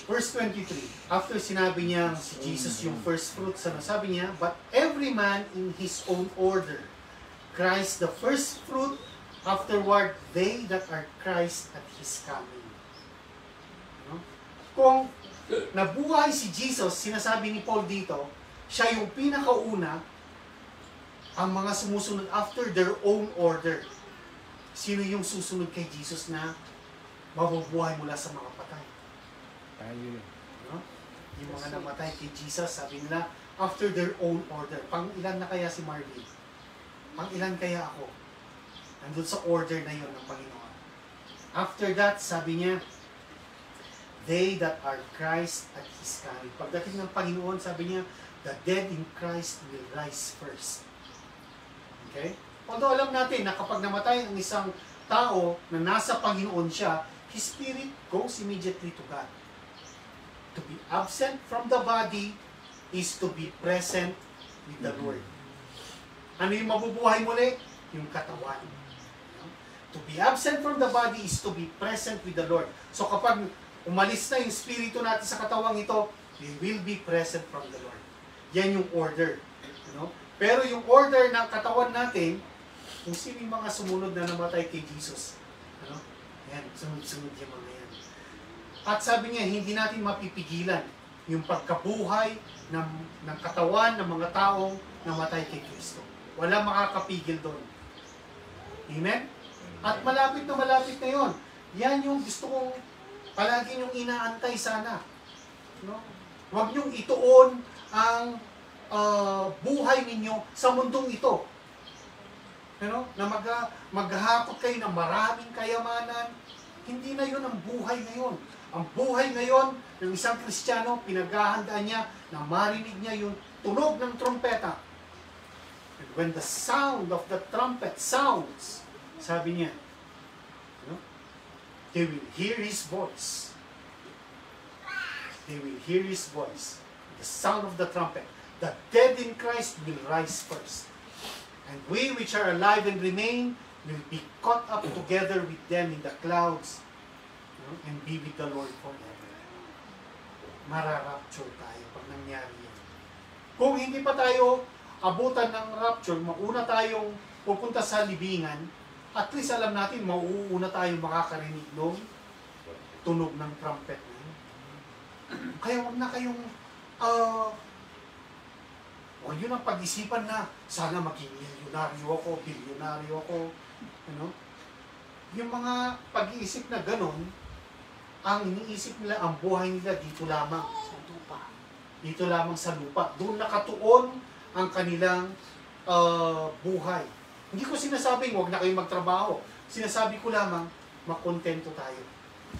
Verse 23, after sinabi niya si Jesus yung first fruits, sabi niya, but every man in his own order, Christ the first fruit, afterward they that are Christ at His coming. Kung nabuhay si Jesus, sinasabi ni Paul dito, siya yung pinakauna, ang mga sumusunod after their own order. Sino yung susunod kay Jesus na mabubuhay mula sa mga patay? Tayo. Yung mga namatay kay Jesus, sabi nila, after their own order. Pang ilan na kaya si Marvin? Pang ilan kaya ako? Nandun sa order na yun ng Panginoon. After that, sabi niya, they that are Christ at His coming. Pagdating ng Panginoon, sabi niya, the dead in Christ will rise first. Okay? Although alam natin na kapag namatay ang isang tao na nasa Panginoon siya, his spirit goes immediately to God. To be absent from the body is to be present with the Lord. Ano yung mabubuhay muli? Yung katawan. To be absent from the body is to be present with the Lord. So kapag umalis na yung spirito natin sa katawang ito, we will be present from the Lord. Yan yung order. Pero yung order ng katawan natin, kung sino yung mga sumunod na namatay kay Jesus. Yan, sunod-sunod yung mga yan. At sabi niya, hindi natin mapipigilan yung pagkabuhay ng katawan ng mga taong namatay kay Kristo. Wala makakapigil doon. Amen? At malapit na yon. Yan yung gusto kong palagi yung inaantay sana. Huwag niyong ituon ang buhay ninyo sa mundong ito. Na maghahakot kayo ng maraming kayamanan. Hindi na yun ang buhay ngayon. Ang buhay ngayon ng isang Kristiyano, pinaghahandaan niya na marinig niya yung tunog ng trompeta. And when the sound of the trumpet sounds, sabi niya, they will hear His voice. They will hear His voice. The sound of the trumpet. The dead in Christ will rise first. And we which are alive and remain will be caught up together with them in the clouds and be with the Lord forever. Mararapture tayo pag nangyari yan. Kung hindi pa tayo abutan ng rapture, mauna tayong pupunta sa libingan, at least alam natin, mauuna tayong makakarinig ng tunog ng trumpet na yun. Kaya huwag na kayong huwag yun ang pag-isipan na sana maging milyonaryo ako, bilyonaryo ako. Yung mga pag-iisip na ganun, ang iniisip nila, ang buhay nila dito lamang. Sa lupa. Dito lamang sa lupa. Doon nakatuon ang kanilang buhay. Hindi ko sinasabing huwag na kayong magtrabaho. Sinasabi ko lamang, makontento tayo.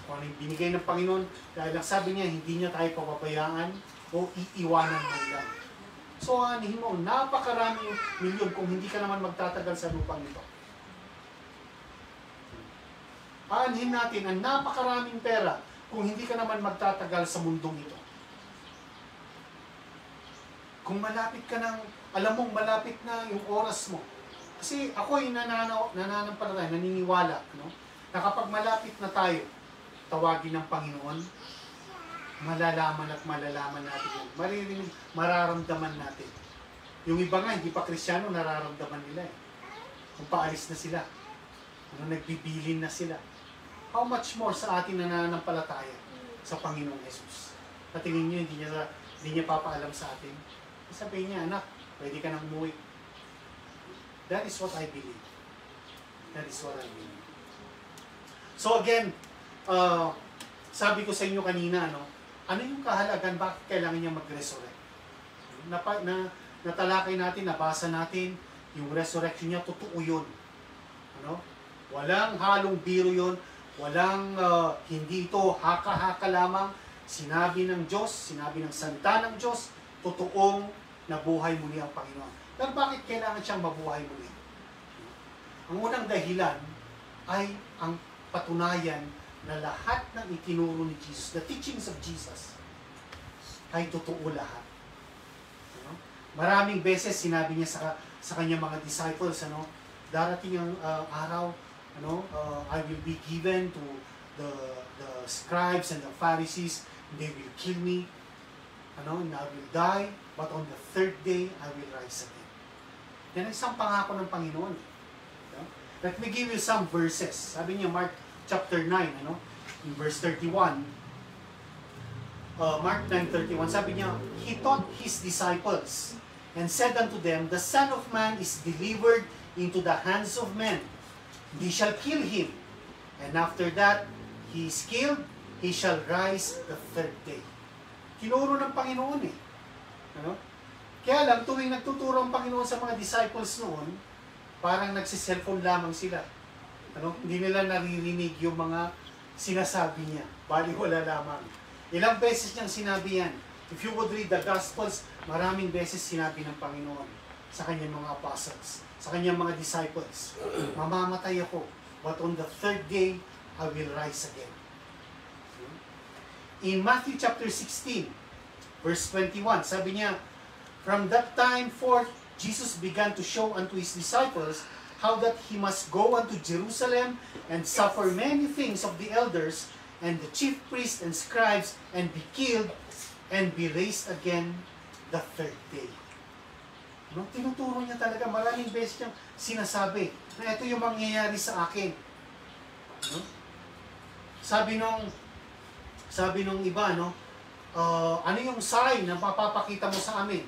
Kung ano yung binigay ng Panginoon, dahil ang sabi niya, hindi niya tayo papabayaan o iiwanan man lang. So, anihin mo, napakaraming milyon kung hindi ka naman magtatagal sa lupang ito. Aanhin natin ang napakaraming pera kung hindi ka naman magtatagal sa mundong ito. Kung malapit ka ng, alam mong malapit na yung oras mo. Kasi ako ay nananampalataya, naniniwala, na kapag malapit na tayo, tawagin ng Panginoon, malalaman natin yun. Maririnig, mararamdaman natin. Yung iba nga, hindi pa Kristiyano, nararamdaman nila eh. Kung paalis na sila. Nagbibilin na sila. How much more sa ating nananampalataya sa Panginoong Jesus? Patingin nyo, hindi niya papaalam sa atin. Sabihin niya, anak, pwede ka nang umuwi. That is what I believe. That is what I believe. So again, sabi ko sa inyo kanina, ano yung kahalagan, bakit kailangan niya mag-resurrect? Natalakay natin, nabasa natin, yung resurrection niya, totoo yun. Walang halong biro yun, walang hindi ito haka-haka lamang, sinabi ng Diyos, sinabi ng salita ng Diyos, totoong nabuhay muli ang Panginoon. Pero bakit kailangan siyang mabuhay muli? Ang unang dahilan ay ang patunayan na lahat ng itinuro ni Jesus, the teachings of Jesus, ay totoo lahat. Maraming beses sinabi niya sa kanyang mga disciples, darating ang araw, I will be given to the scribes and the Pharisees, and they will kill me, and I will die, but on the third day, I will rise again. Yan ang isang pangako ng Panginoon. Let me give you some verses. Sabi niya, Mark chapter 9, in verse 31, Mark 9:31, sabi niya, He taught His disciples, and said unto them, The Son of Man is delivered into the hands of men. They shall kill Him. And after that, He is killed, He shall rise the third day. Tinuro ng Panginoon eh. Kaya lang, tuwing nagtuturo ang Panginoon sa mga disciples noon, parang nagsiselfone lamang sila. Hindi nila naririnig yung mga sinasabi niya. Bali wala lamang. Ilang beses niyang sinabi yan. If you would read the Gospels, maraming beses sinabi ng Panginoon sa kanyang mga apostles, sa kanyang mga disciples, mamamatay ako, but on the third day, I will rise again. In Matthew chapter 16, verse 21, sabi niya, From that time forth, Jesus began to show unto His disciples how that he must go unto Jerusalem and suffer many things of the elders and the chief priests and scribes, and be killed and be raised again the third day. No? Tinuturo niya talaga, maraming beses niyang sinasabi na ito yung mangyayari sa akin. No? Sabi nung iba, no? Ano yung sign na mapapakita mo sa amin?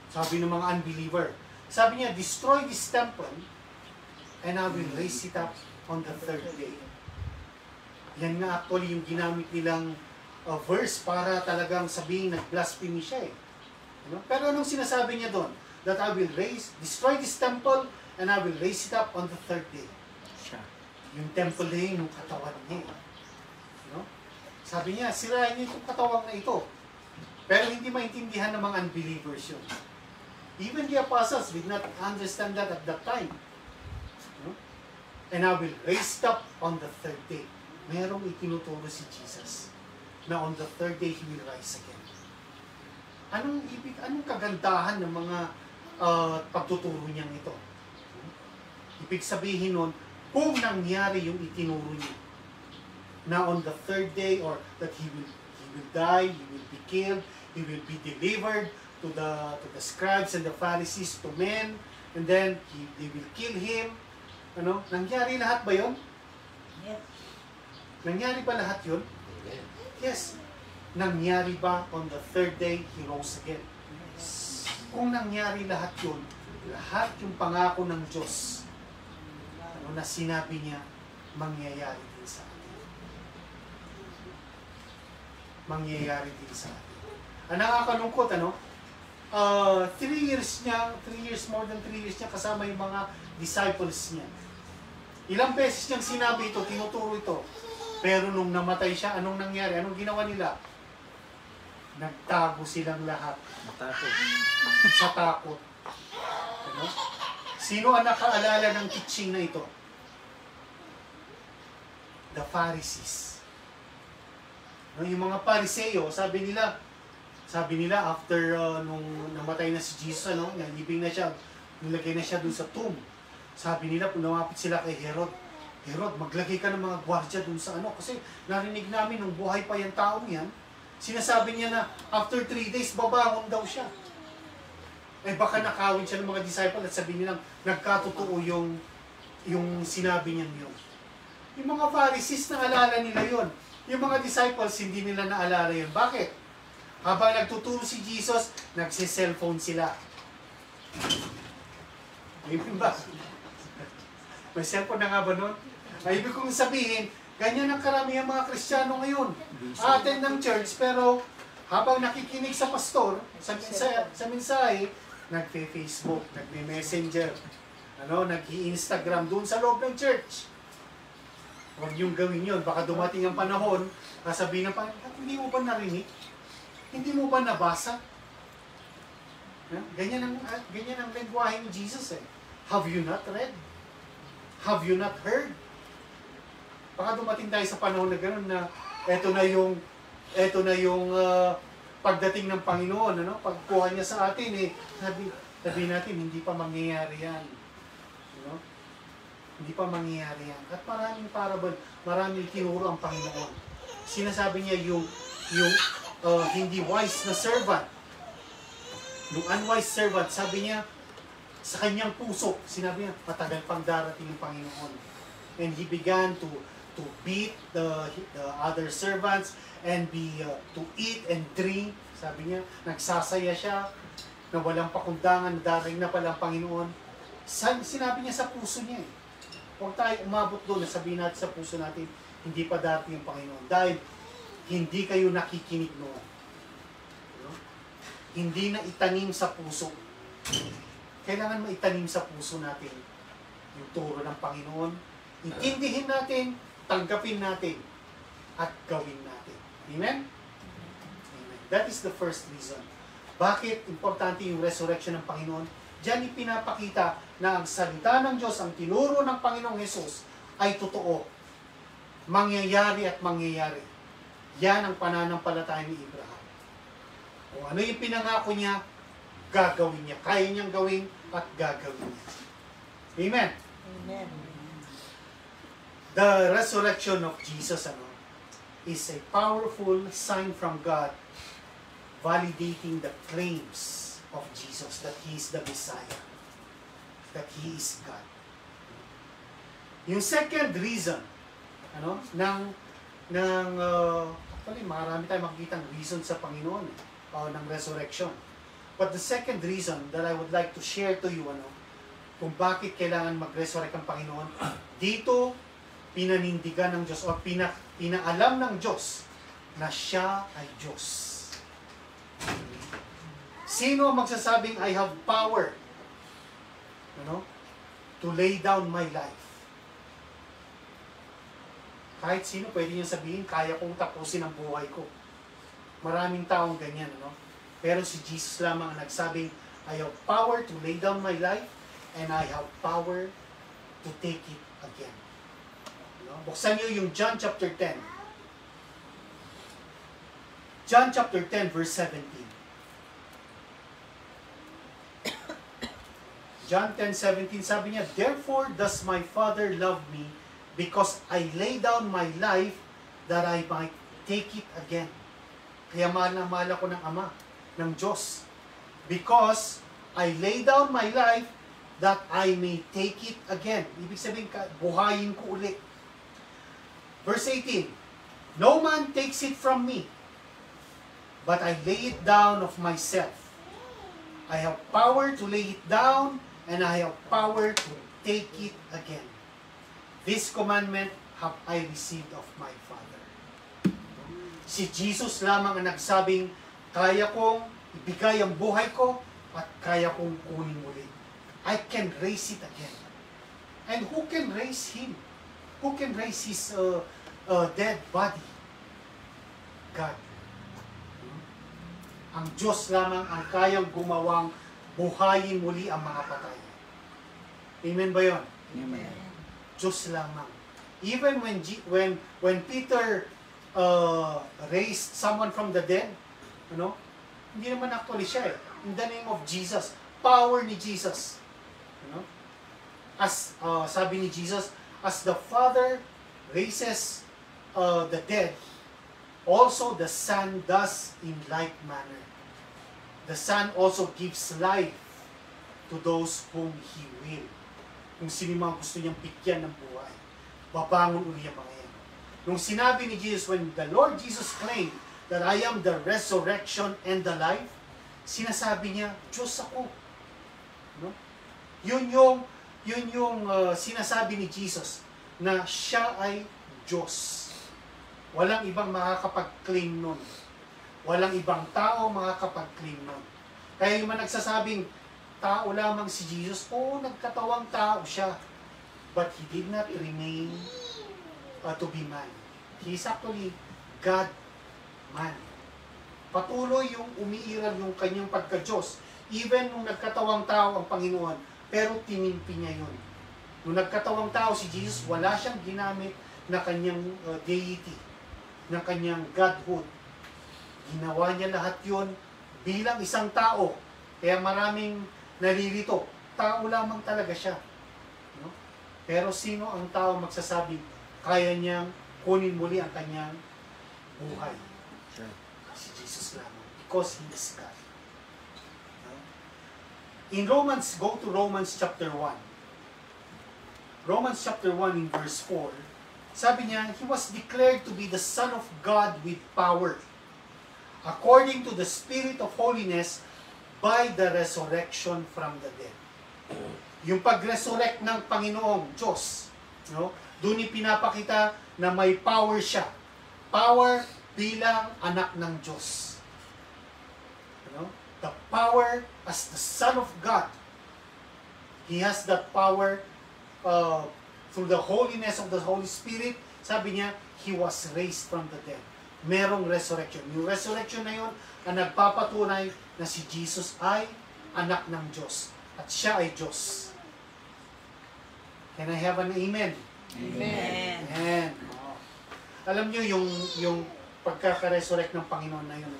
Sabi ng mga unbeliever. Sabi niya, destroy this temple and I will raise it up on the third day. Yan nga actually yung ginamit nilang verse para talagang sabihin nag-blasphemy siya eh. Ano? Pero anong sinasabi niya doon? That I will destroy this temple and I will raise it up on the third day. Siya. Yung temple na yun, yung katawan niya. No? Sabi niya, sirain niyo itong katawan na ito. Pero hindi maintindihan ng mga unbelievers yun. Even the apostles did not understand that at that time. No? And I will raise it up on the third day. Merong itinuturo si Jesus na on the third day He will rise again. Anong kagandahan ng mga pagtuturo niyang ito? Ibig sabihin nun, kung nangyari yung itinuro niya, na on the third day, or that he will die, he will be killed, he will be delivered to the scribes and the Pharisees, to men, and then they will kill him. Ano? Nangyari lahat ba yun? Yes. Nangyari ba lahat yun? Yes. Nangyari ba on the third day, He rose again? Kung nangyari lahat yun, lahat yung pangako ng Diyos, ano na sinabi niya, mangyayari din sa atin. Mangyayari din sa atin. Ang nakakalungkot, ano? 3 years, more than 3 years niya kasama yung mga disciples niya. Ilang beses niyang sinabi ito, tinuturo ito. Pero nung namatay siya, anong nangyari? Anong ginawa nila? Nagtago silang lahat. Matakot. Sa takot. Ano? Sino ang nakaalala ng teaching na ito? The Pharisees. No, yung mga Pariseo, sabi nila after nung namatay na si Jesus, ano, nalibing na siya, nilagay na siya dun sa tomb. Sabi nila, kung lumapit sila kay Herod, maglagay ka ng mga gwardiya dun sa ano, kasi narinig namin nung buhay pa yung taong yan, sinasabi niya na after 3 days, babangon daw siya. Eh baka nakawin siya ng mga disciple at sabihin nilang nagkatotoo yung sinabi niya yun. Yung mga Pharisees, naalala nila yun. Yung mga disciples, hindi nila naalala yun. Bakit? Habang nagtuturo si Jesus, nagsi-cellphone sila. Ayun ba? May cellphone na nga ba nun? Ay, ibig kong sabihin, ganyan ang karamihan mga Kristiyano ngayon. Attend ng church, pero habang nakikinig sa pastor, sa mensahe, nagfe-Facebook, nagme-messenger, nag-i-Instagram doon sa loob ng church. Huwag niyong gawin yun. Baka dumating ang panahon, kasabihin ng Panginoon, hindi mo ba narinig? Hindi mo ba nabasa? Ganyan ang lengguwahe ni Jesus eh. Have you not read? Have you not heard? Baka dumating tayo sa panahon na gano'n na eto na yung pagdating ng Panginoon, ano? Pagkuha niya sa atin eh, sabi natin hindi pa mangyayari yan. Hindi pa mangyayari yan. At maraming parable, maraming tinuro ang Panginoon. Sinasabi niya yung hindi wise na servant. Yung unwise servant, sabi niya, sa kanyang puso, sinabi niya, matagal pang darating yung Panginoon. And he began to beat the other servants and to eat and drink. Sabi niya, nagsasaya siya, na walang pakundangan, darating na pala ang Panginoon. Sinabi niya sa puso niya eh. Huwag tayo umabot doon, sabihin natin sa puso natin, hindi pa darating yung Panginoon. Dahil hindi kayo nakikinig noon. Hindi na itanim sa puso. Kailangan maitanim sa puso natin yung turo ng Panginoon. Intindihin natin, tanggapin natin, at gawin natin. Amen? Amen. That is the first reason. Bakit importante yung resurrection ng Panginoon? Diyan ipinapakita na ang salita ng Diyos, ang tinuro ng Panginoong Hesus ay totoo. Mangyayari at mangyayari. Yan ang pananampalataya ni Abraham. Kung ano yung pinangako niya, gagawin niya. Kaya niyang gawin at gagawin niya. Amen. Amen. The resurrection of Jesus is a powerful sign from God validating the claims of Jesus that He is the Messiah, that He is God. Yung second reason, actually marami tayong makikitang reason sa Panginoon ng resurrection. But the second reason that I would like to share to you, kung bakit kailangan mag-resurrect ang Panginoon, dito pinanindigan ng Diyos o pinaalam ng Diyos na siya ay Diyos. Sino ang magsasabing I have power to lay down my life? Kahit sino pwede niya sabihin, kaya kong tapusin ang buhay ko. Maraming taong ganyan, Pero si Jesus lamang ang nagsabing, I have power to lay down my life and I have power to take it again. Buksan niyo yung John chapter 10. John chapter 10 verse 17. John 10:17, sabi niya, therefore does my Father love me, because I lay down my life that I might take it again. Kaya mahal na mahal ako ng Ama, ng Diyos. Because I lay down my life that I may take it again. Ibig sabihin, buhayin ko ulit. Verse 18, no man takes it from me, but I lay it down of myself. I have power to lay it down, and I have power to take it again. This commandment have I received of my Father. Si Jesus lamang ang nagsabing, kaya kong ibigay ang buhay ko at kaya kong kunin muli. I can raise it again. And who can raise Him? Who can raise His dead body? God. Ang Diyos lamang ang kayang gumawang buhayin muli ang mga patay. Amen ba yun? Amen. Diyos lamang. Even when Peter raised someone from the dead, hindi naman actually siya in the name of Jesus. Power ni Jesus. As sabi ni Jesus, as the Father raises the dead, also the Son does in like manner. The Son also gives life to those whom He will. Kung sino mga gusto niyang bigyan ng buhay, babangon uli ang mga yan. Nung sinabi ni Jesus, when the Lord Jesus claimed that I am the resurrection and the life, sinasabi niya, Diyos ako. Yun yung sinasabi ni Jesus, na siya ay Diyos. Walang ibang makakapag-claim nun. Walang ibang tao makakapag-claim nun. Kaya yung mga nagsasabing, tao lamang si Jesus, nagkatawang tao siya. But He did not remain to be man. He is actually God-man. Patuloy yung umiiral yung kanyang pagka-Diyos. Even nung nagkatawang tao ang Panginoon, pero tinimpi niya yun. Nung nagkatawang tao si Jesus, wala siyang ginamit na kanyang deity, na kanyang godhood. Ginawa niya lahat yun bilang isang tao. Kaya maraming nalilito. Tao lamang talaga siya. Pero sino ang tao magsasabi, kaya niyang kunin muli ang kanyang buhay? Si Jesus lamang. Because He is God. In Romans, go to Romans chapter 1. Romans chapter 1 in verse 4, sabi niya, He was declared to be the Son of God with power, according to the Spirit of holiness, by the resurrection from the dead. Yung pag-resurrect ng Panginoong Diyos, doon ipinapakita na may power siya. Power bilang anak ng Diyos. The power as the Son of God. He has that power through the holiness of the Holy Spirit. Sabi niya, He was raised from the dead. Merong resurrection. Yung resurrection na yun ang nagpapatunay na si Jesus ay anak ng Diyos. At siya ay Diyos. Can I have an amen? Amen. Amen. Oh. Alam niyo yung pagkaka-resurrect ng Panginoon na yun.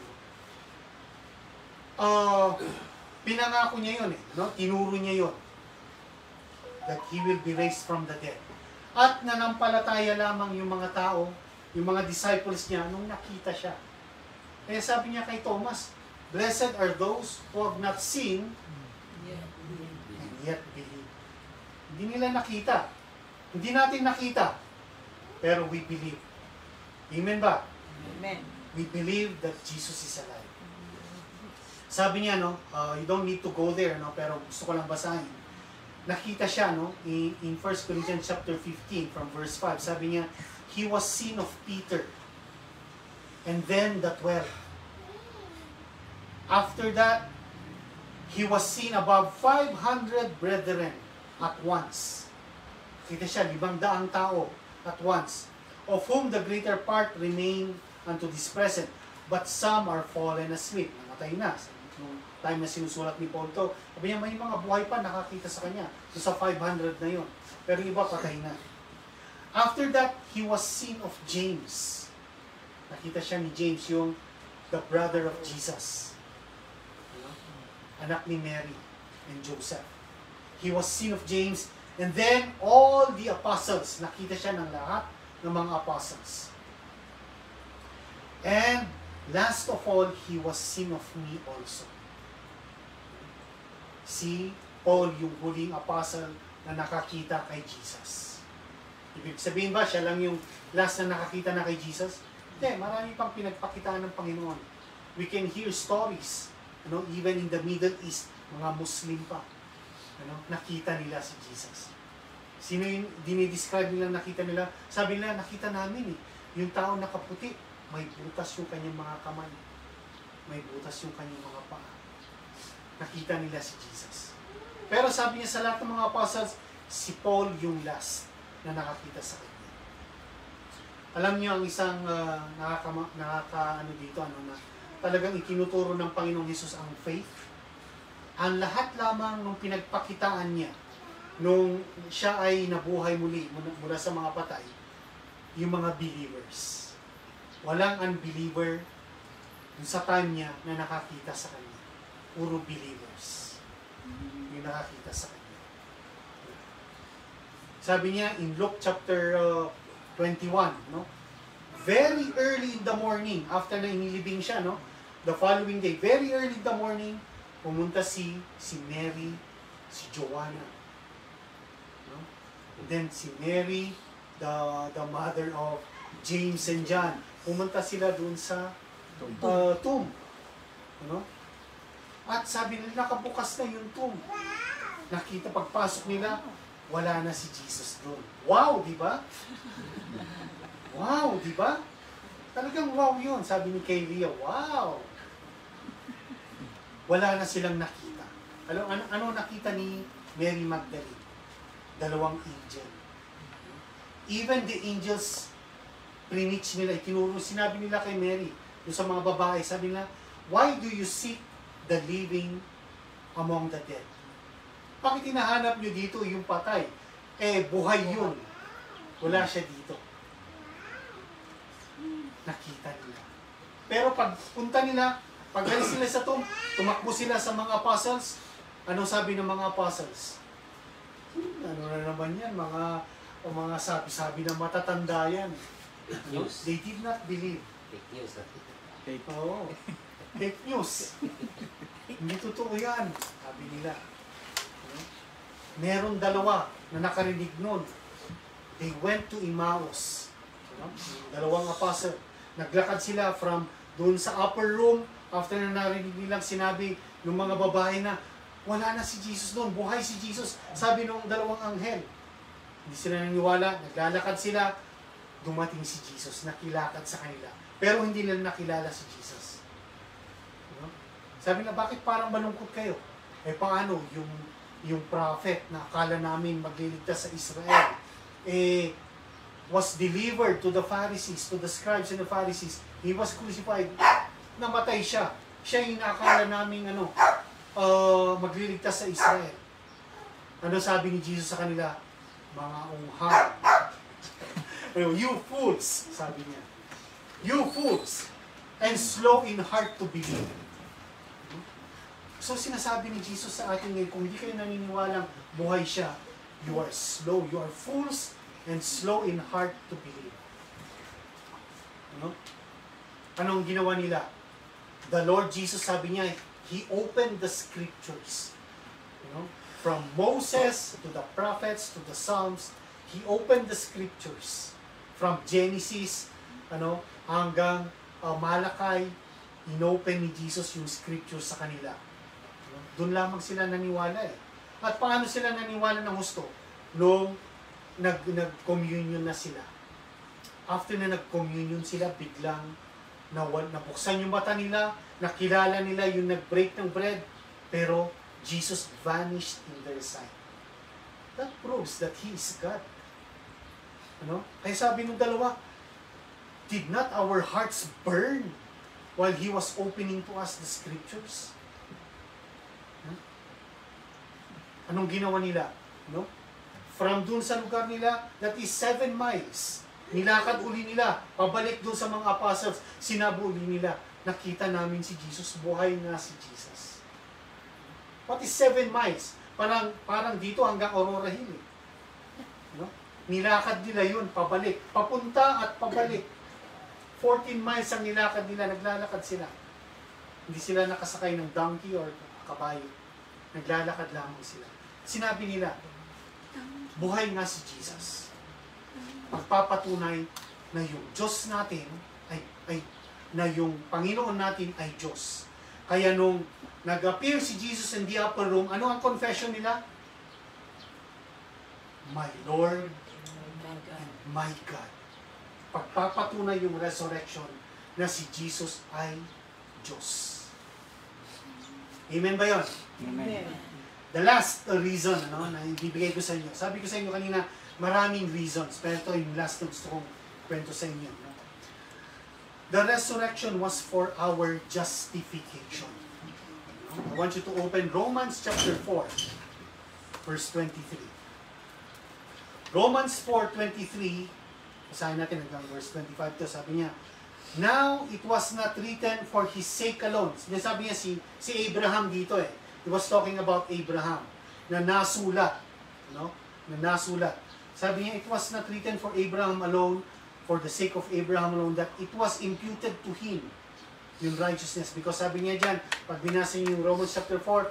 Pinangako niya yun . Tinuro niya yun. that He will be raised from the dead. At nanampalataya lamang yung mga tao, yung mga disciples niya, nung nakita siya. Kaya sabi niya kay Thomas, "Blessed are those who have not seen and yet believe." Hindi nila nakita. Hindi natin nakita. Pero we believe. Amen ba? Amen. We believe that Jesus is alive. Sabi niya, no, you don't need to go there, no, pero gusto ko lang basahin. Nakita siya, no, in 1 Corinthians chapter 15 from verse 5. Sabi niya, he was seen of Peter and then the 12. After that, he was seen above 500 brethren at once. Kita siya, 500 tao at once, of whom the greater part remain unto this present, but some are fallen asleep. Namatay na. Nung time na sinusulat ni Paul to, sabi niya, may mga buhay pa nakakita sa kanya. So sa 500 na yon. Pero iba patay na. After that, he was seen of James. Nakita siya ni James, yung the brother of Jesus. Anak ni Mary and Joseph. He was seen of James, and then all the apostles. Nakita siya ng lahat ng mga apostles. And last of all, he was seen of me also. Si Paul, yung huling apostle na nakakita kay Jesus. Ibig sabihin ba, siya lang yung last na nakakita na kay Jesus? Hindi, marami pang pinagpakitaan ng Panginoon. We can hear stories, even in the Middle East, mga Muslim pa, nakita nila si Jesus. Sino yung dinidescribe nila, nakita nila? Sabi nila, nakita namin yung tao nakaputi, may butas yung kanyang mga kamay. May butas yung kanyang mga paa. Nakita nila si Jesus. Pero sabi niya sa lahat ng mga apostles, si Paul yung last na nakakita sa kanya. Alam niyo ang isang dito, na talagang itinuturo ng Panginoong Hesus ang faith. Ang lahat lamang nung pinagpakitaan niya, nung siya ay nabuhay muli mula sa mga patay, yung mga believers. Walang unbeliever sa time niya na nakakita sa kanya. Puro believers yung nakakita sa kanya. Sabi niya in Luke chapter 21, no? Very early in the morning, after na inilibing siya, no? The following day, very early in the morning, pumunta si Mary, si Joanna. No? And then si Mary, the mother of James and John. Pumunta sila doon sa tomb. Ano? At sabi nila, nakabukas na yung tomb. Nakita, pagpasok nila, wala na si Jesus doon. Wow, di ba? Wow, di ba? Talagang wow yun. Sabi ni kay Leah, wow. Wala na silang nakita. Ano nakita ni Mary Magdalene? 2 angel. Even the angels, preach nila, sinabi nila kay Mary, yung sa mga babae, sabi nila, why do you seek the living among the dead? Bakit hinahanap nyo dito yung patay? Buhay yun. Wala siya dito. Nakita nila. Pero pag punta nila, pag galing sila sa tomb, tumakbo sila sa mga apostles. Ano sabi ng mga apostles? Ano na naman yan? Mga sabi-sabi na matatanda yan. Fake news. They did not believe. Fake news. Oo. Fake news. Hindi totoo yan. Sabi nila. Meron dalawa na nakarinig nun. They went to Emmaus. Dalawang apostle. Naglakad sila from doon sa upper room. After na narinig nilang sinabi ng mga babae na wala na si Jesus doon. Buhay si Jesus. Sabi ng dalawang anghel. Hindi sila naniwala. Naglalakad sila. Dumating si Jesus. Nakilakad sa kanila. Pero hindi nila nakilala si Jesus. Sabi na, bakit parang malungkot kayo? Paano yung prophet na akala namin magliligtas sa Israel, was delivered to the Pharisees, to the scribes and the Pharisees. He was crucified. Namatay siya. Siya yung akala namin magliligtas sa Israel. Ano sabi ni Jesus sa kanila? Mga unghang. You fools, sabi niya. You fools, and slow in heart to believe. So sinasabi ni Jesus sa atin ngayon, kung hindi kayo naniniwalang buhay siya, You are slow. You are fools and slow in heart to believe. Ano? Anong ginawa nila? The Lord Jesus, sabi niya, He opened the scriptures. From Moses to the prophets to the Psalms, He opened the scriptures. From Genesis, hanggang Malakay, inopen ni Jesus yung scriptures sa kanila. Doon lamang sila naniwala eh. At paano sila naniwala ng husto? Nung nag-communion na sila. After na nag-communion sila, biglang nabuksan yung mata nila, nakilala nila yung nag-break ng bread, pero Jesus vanished in their sight. That proves that He is God. Kaya sabi ng dalawa, did not our hearts burn while He was opening to us the scriptures? Anong ginawa nila? From dun sa lugar nila, that is 7 miles, nilakad uli nila, pabalik dun sa mga apostles, sinabi uli nila, nakita namin si Jesus, buhay na si Jesus. What is 7 miles? Parang dito hanggang Aurora Hill. Nilakad nila yun, pabalik, papunta at pabalik. 14 miles ang nilakad nila, naglalakad sila. Hindi sila nakasakay ng donkey or kabayo. Naglalakad lamang sila. Sinabi nila, buhay nga si Jesus. Pagpapatunay na yung Diyos natin, na yung Panginoon natin ay Diyos. Kaya nung nag-appear si Jesus in the upper room, ano ang confession nila? My Lord and my God. Pagpapatunay yung resurrection na si Jesus ay Diyos. Amen ba yun? Amen. The last reason na ibibigay ko sa inyo. Sabi ko sa inyo kanina, maraming reasons. Pero ito yung last na gusto kong kwento sa inyo. The resurrection was for our justification. I want you to open Romans chapter 4, verse 23. Romans 4:23, basahin natin hanggang verse 25 to, sabi niya, now it was not written for his sake alone. Sabi niya si Abraham dito eh. He was talking about Abraham na nasulat. Na nasulat. Sabi niya, it was not written for Abraham alone, for the sake of Abraham alone, that it was imputed to him, yung righteousness. Because sabi niya dyan, pag binasa niyo yung Romans chapter 4,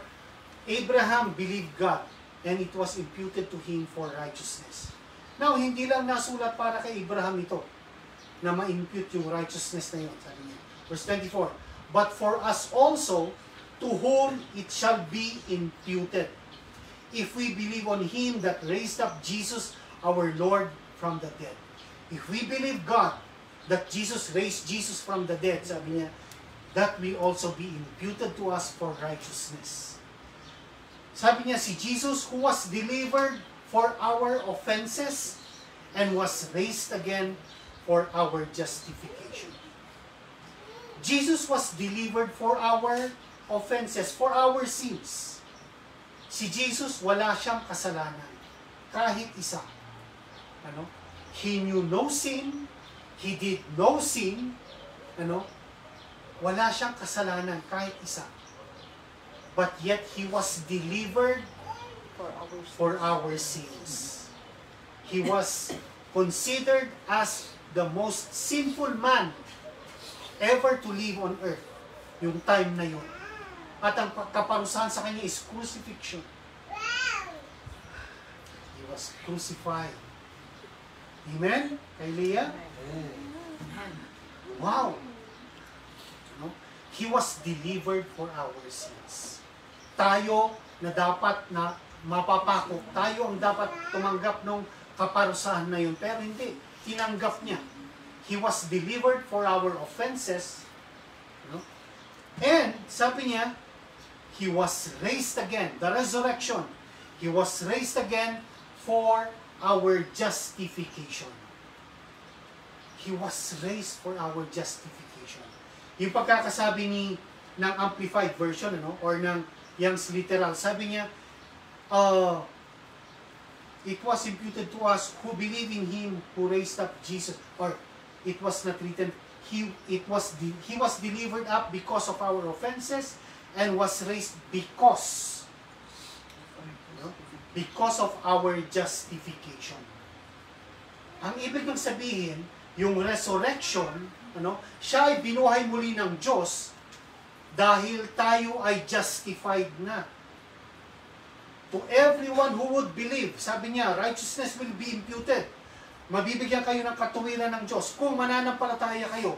Abraham believed God, and it was imputed to him for righteousness. Now, hindi lang nasulat para kay Abraham ito, na ma-impute yung righteousness na yun. Sabi niya. Verse 24, but for us also, to whom it shall be imputed, if we believe on Him that raised up Jesus, our Lord, from the dead. If we believe God, that Jesus raised Jesus from the dead, sabi niya, that will also be imputed to us for righteousness. Sabi niya, si Jesus who was delivered for our offenses and was raised again for our justification. Jesus was delivered for our offenses, for our sins. Si Jesus, wala siyang kasalanan. Kahit isa. He knew no sin. He did no sin. Wala siyang kasalanan, kahit isa. But yet, He was delivered for our sins. He was considered as the most sinful man ever to live on earth. Yung time na yun. At ang kaparusahan sa kanya is crucifixion. He was crucified. Amen? Kay Leah? Wow! He was delivered for our sins. Tayo na dapat na mapapako. Tayo ang dapat tumanggap ng kaparusahan na yun. Pero hindi. Tinanggap niya. He was delivered for our offenses. And, sabi niya, He was raised again. The resurrection. He was raised again for our justification. He was raised for our justification. Yung pagkakasabi ng Amplified Version, or ng Young's Literal, sabi niya, it was imputed to us who believe in Him who raised up Jesus, or it was not written, He was delivered up because of our offenses and was raised because because of our justification. Ang ibig ng sabihin, yung resurrection, siya ay binuhay muli ng Diyos dahil tayo ay justified na. To everyone who would believe, sabi niya, righteousness will be imputed. Mabibigyan kayo ng katuwiran ng Diyos kung mananampalataya kayo.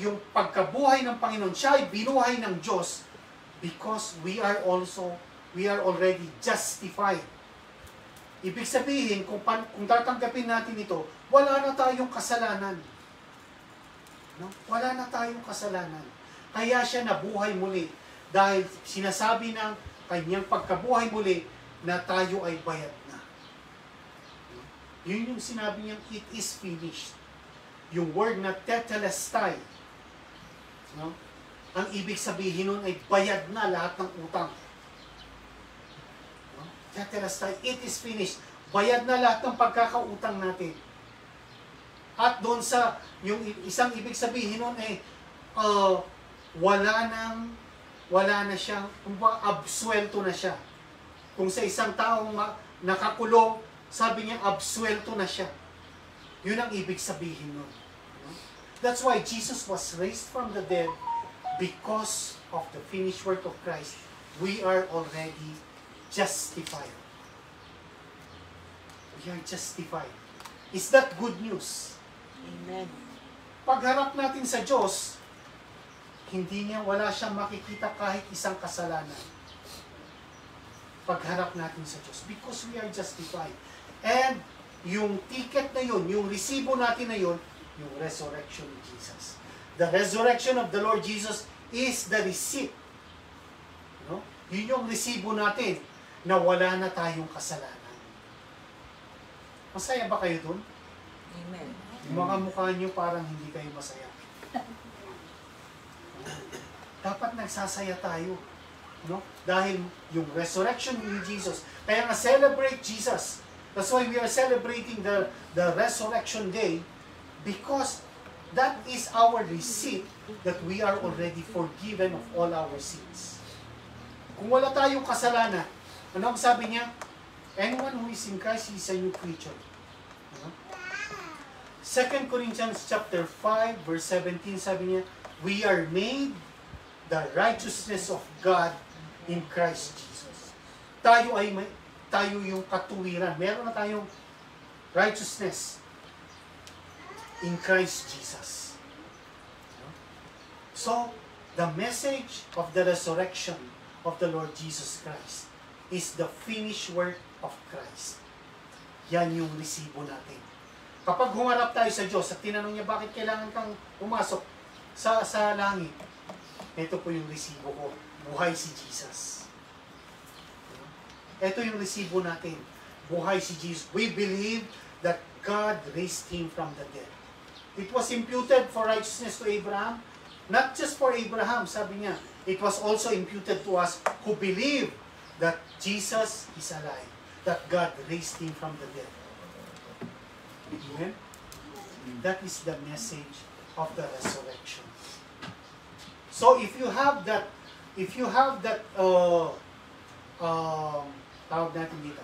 Yung pagkabuhay ng Panginoon, siya ay binuhay ng Diyos because we are already justified. Ibig sabihin, kung tatanggapin natin ito, wala na tayong kasalanan. Wala na tayong kasalanan. Kaya siya nabuhay muli dahil sinasabi ng kanyang pagkabuhay muli na tayo ay bayad na. Yun yung sinabi niyang, it is finished. Yung word na tetelestai, ang ibig sabihin nun ay bayad na lahat ng utang. Tetelestai, it is finished. Bayad na lahat ng pagkakautang natin. At doon sa, yung isang ibig sabihin nun ay, wala na siyang, absuelto na siya. Kung sa isang taong nakakulong, sabi niya, absuelto na siya. Yun ang ibig sabihin nun. That's why Jesus was raised from the dead because of the finished work of Christ. We are already justified. We are justified. Is that good news? Amen. Pagharap natin sa Diyos, wala siyang makikita kahit isang kasalanan. Pagharap natin sa Diyos. Because we are justified. And yung ticket na yun, yung resibo natin na yun, yung resurrection of Jesus. The resurrection of the Lord Jesus is the receipt. Yun yung resibo natin na wala na tayong kasalanan. Masaya ba kayo dun? Amen. Yung mga mukha nyo parang hindi kayo masaya. Dapat nagsasaya tayo. Dahil yung resurrection ni Jesus. Kaya nga celebrate Jesus. That's why we are celebrating the resurrection day, because that is our receipt that we are already forgiven of all our sins. Kung wala tayong kasalanan, ano ang sabi niya? Anyone who is in Christ is a new creature. 2 Corinthians chapter 5 verse 17, sabi niya, we are made the righteousness of God in Christ Jesus. Tayo yung katuwiran. Meron na tayong righteousness in Christ Jesus. So, the message of the resurrection of the Lord Jesus Christ is the finished work of Christ. Yan yung resibo natin. Kapag humarap tayo sa Diyos at tinanong niya bakit kailangan kang pumasok sa langit, ito po yung resibo ko. Buhay si Jesus. Ito yung resibo natin. Buhay si Jesus. We believe that God raised Him from the dead. It was imputed for righteousness to Abraham. Not just for Abraham, sabi niya. It was also imputed to us who believe that Jesus is alive. That God raised Him from the dead. Amen? That is the message of the resurrection. So if you have that, tawag natin dito,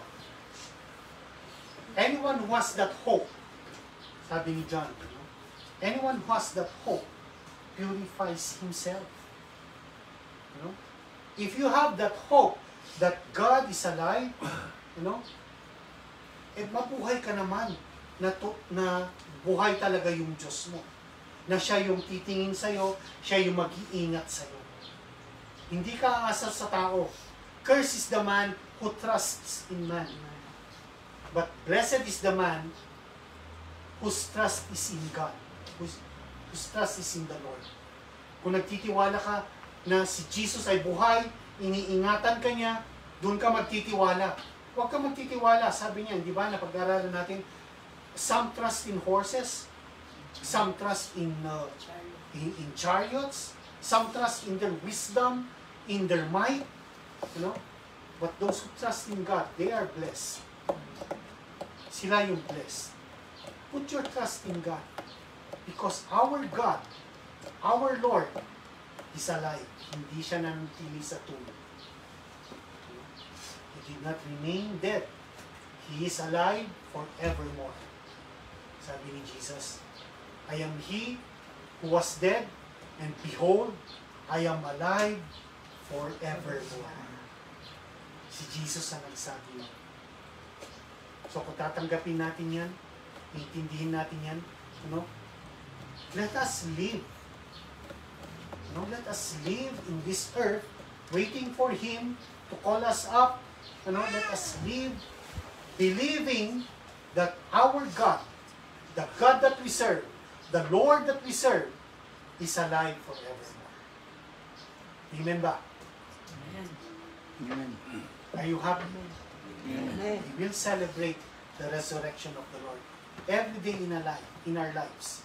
anyone who has that hope, sabi ni John, anyone who has that hope purifies himself. If you have that hope that God is alive, mabuhay ka naman na buhay talaga yung Diyos mo. Na siya yung titingin sa'yo, siya yung mag-iingat sa'yo. Hindi ka aasar sa tao. Cursed is the man who trusts in man. But blessed is the man whose trust is in God. Whose trust is in the Lord. Kung nagtitiwala ka na si Jesus ay buhay, iniingatan ka niya, doon ka magtitiwala. Huwag ka magtitiwala. Sabi niya, di ba, napag-aralan natin, some trust in horses, some trust in chariots, some trust in their wisdom, in their might, But those who trust in God, they are blessed. Sila yung blessed. Put your trust in God. Because our God, our Lord, is alive. Hindi siya nanatili sa tomb. did not remain dead. He is alive forevermore. Sabi ni Jesus, I am He who was dead, and behold, I am alive forevermore. Si Jesus ang nagsabi yun. So kung tatanggapin natin yan, iintindihin natin yan, let us live. Let us live in this earth, waiting for Him to call us up. Let us live believing that our God, the God that we serve, the Lord that we serve, is alive forevermore. Amen ba? Amen. Are you happy? Amen. We will celebrate the resurrection of the Lord every day in our lives,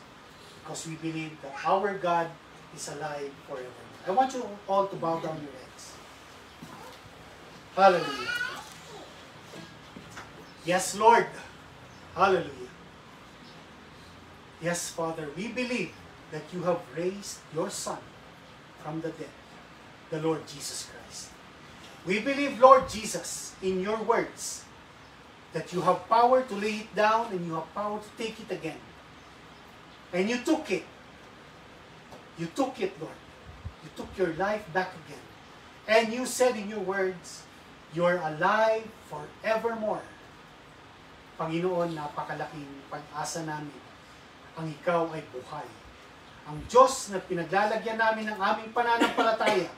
because we believe that our God is alive forever. I want you all to bow down your heads. Hallelujah. Yes, Lord. Hallelujah. Yes, Father, we believe that you have raised your Son from the dead, the Lord Jesus Christ. We believe, Lord Jesus, in your words, that you have power to lay it down and you have power to take it again. And you took it. You took it, Lord. You took your life back again. And you said in your words, you are alive forevermore. Panginoon, napakalaking pag-asa namin. Ang ikaw ay buhay. Ang Diyos na pinaglalagyan namin ng aming pananampalataya,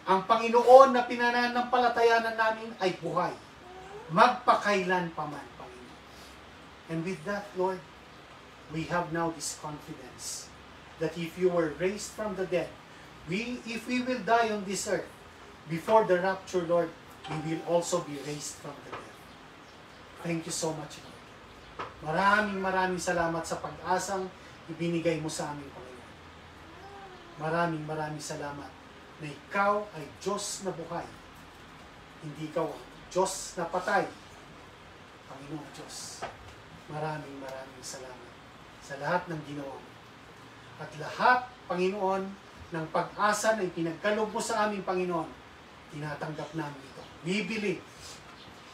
ang Panginoon na pinananampalatayanan namin ay buhay. Magpakailan pa man, Panginoon. And with that, Lord, we have now this confidence that if you were raised from the dead, if we will die on this earth, before the rapture, Lord, we will also be raised from the dead. Thank you so much, Lord. Maraming salamat sa pag-asang ibinigay mo sa amin, Panginoon. Maraming salamat na ikaw ay Diyos na buhay. Hindi ikaw ang Diyos na patay. Panginoon Diyos, maraming salamat sa lahat ng ginawa mo. At lahat, Panginoon, ng pag-asa na ipinagkaloob mo sa amin, Panginoon, tinatanggap namin ito. We believe.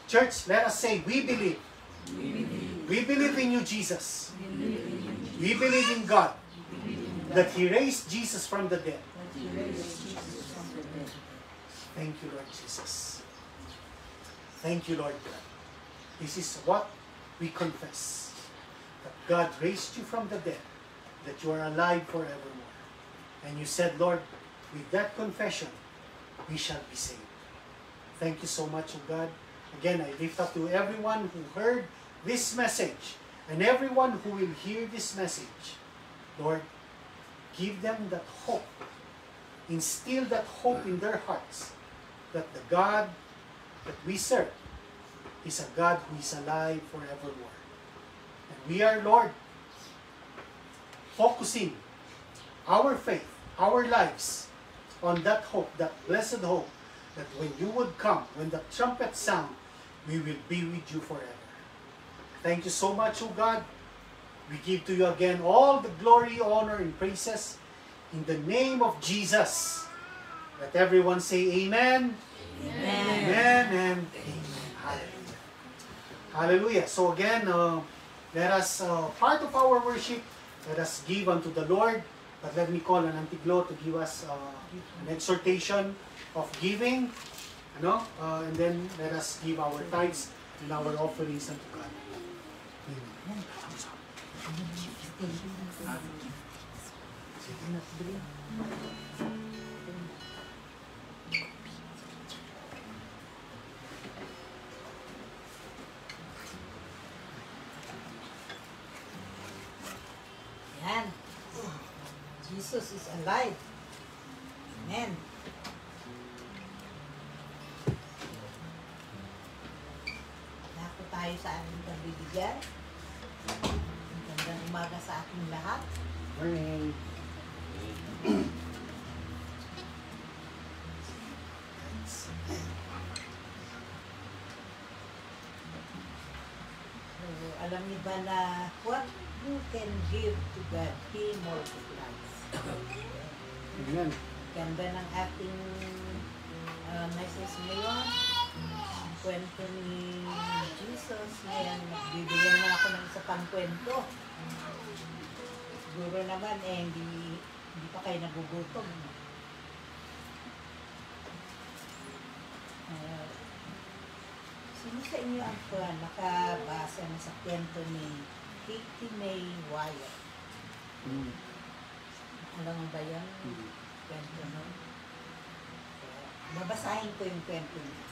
Church, let us say, we believe. We believe in you, Jesus. We believe in God, that He raised Jesus from the dead. Thank you, Lord Jesus. Thank you, Lord God. This is what we confess. That God raised you from the dead, that you are alive forevermore. And you said, Lord, with that confession, we shall be saved. Thank you so much, O God. Again, I lift up to everyone who heard this message and everyone who will hear this message. Lord, give them that hope. Instill that hope in their hearts that the God that we serve is a God who is alive forevermore. And we are, Lord, focusing our faith, our lives on that hope, that blessed hope, that when you would come, when the trumpet sound, we will be with you forever. Thank you so much, O God. We give to you again all the glory, honor, and praises in the name of Jesus. Let everyone say amen. Amen. Amen and amen. Hallelujah. Hallelujah. So again, let us, part of our worship, let us give unto the Lord. But let me call an Antiglo to give us an exhortation of giving. And then let us give our tithes and our offerings unto God. Amen. Yan. Jesus is alive. Amen. Nako tayo sa aming kabibigyan. Magandang umaga sa ating lahat. Morning. So, alam niyo ba na what you can give to God, He multiplies. Amen. Ganda ng ating message ngayon. kwento ni Jesus. Ngayon, bibigyan naman ako ng isa pang kwento. Siguro naman, hindi pa kayo nagugutom. Sino sa inyo ang nakabasa na sa kwento ni Katie May Wyatt? Alam mo ba yan? Kwento nun? Babasahin ko yung kwento niya.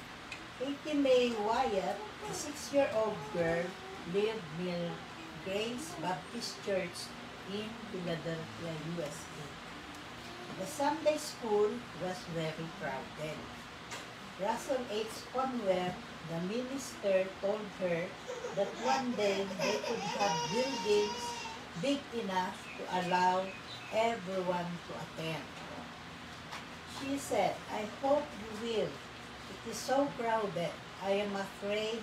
Katie May Wyatt, a 6-year-old girl, lived near Grace Baptist Church in Philadelphia, USA. The Sunday school was very crowded. Russell H. Conwell, the minister, told her that one day they could have buildings big enough to allow everyone to attend. She said, "I hope you will. It is so crowded. I am afraid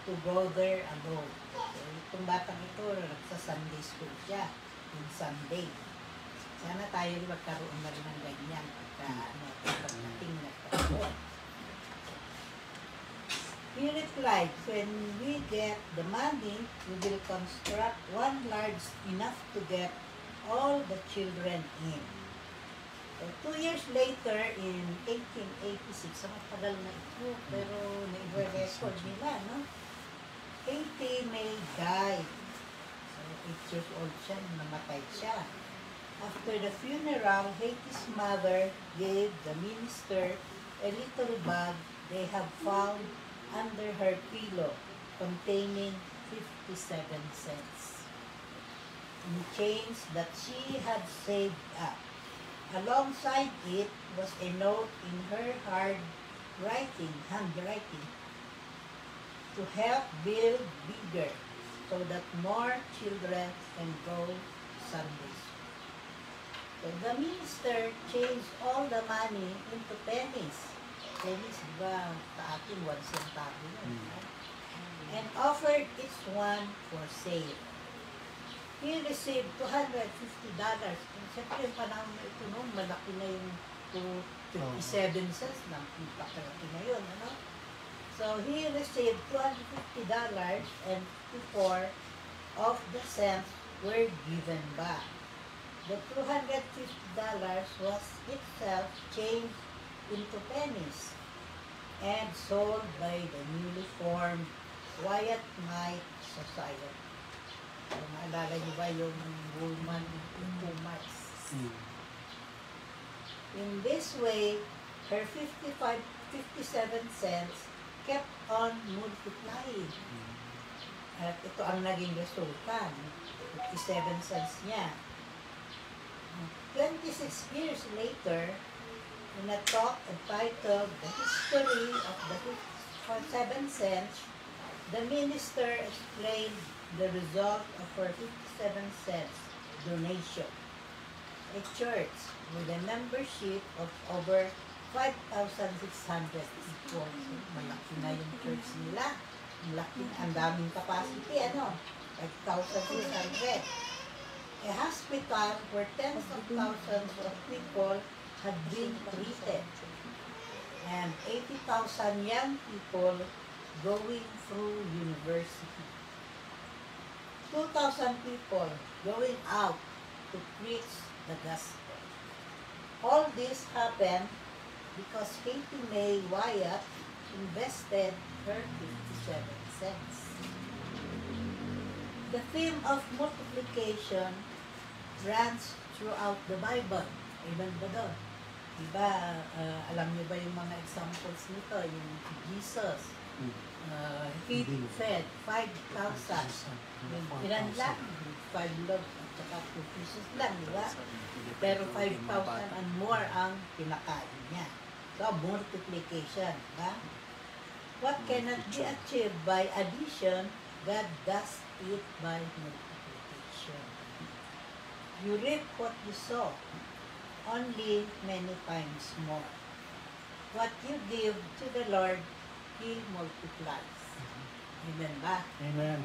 to go there alone." So, itong batang ito, nagsa-Sunday school siya, yung Sunday. Sana tayo rin magkaroon na rin ng ganyan pagdating na panahon. He replied, "When we get the money, we will construct one large enough to get all the children in." So, 2 years later, in 1886, ang matagal na ito, pero na-record nila, no? Katie May died. So, 8 years old siya, namatay siya. After the funeral, Katie's mother gave the minister a little bag they have found under her pillow containing 57 cents in change that she had saved up. Alongside it was a note in her handwriting, to help build bigger so that more children can go to Sunday school. So the minister changed all the money into pennies. Pennies, diba, sa atin, 1 centavo yun, right? And offered each one for sale. He received $250. Siyempre, yung panahon na ito, no, malaki na yung 57 cents lang. Malaki na yun, ano? So, he received $250 and 54 of the cents were given back. The $250 was itself changed into pennies and sold by the newly formed Wyatt Mite Society. So, maalala niyo ba yung woman who mites? In this way, her 57 cents kept on multiplying. At ito ang naging resulta, 57 cents niya. 26 years later, in a talk entitled "The History of the 57 Cents," the minister explained the result of her 57 cents donation. A church with a membership of over 5,600 people. Malaki na yung church nila. Malaki, ang daming capacity, 5,600. A hospital where tens of thousands of people had been treated. And 80,000 young people going through university. 2,000 people going out to preach the gospel. All this happened because Katie May Wyatt invested her 57 cents. The theme of multiplication runs throughout the Bible. Amen ba doon? Diba, alam niyo ba yung mga examples nito? Yung Jesus, he fed 5,000. Ilan lang? 5 loaves at saka 2 pieces lang, di ba? Pero 5,000 and more ang pinakain niya. So, multiplication, di ba? What cannot be achieved by addition, God does it by multiplication. You reap what you sow, only many times more. What you give to the Lord, He multiplies. Amen ba? Amen.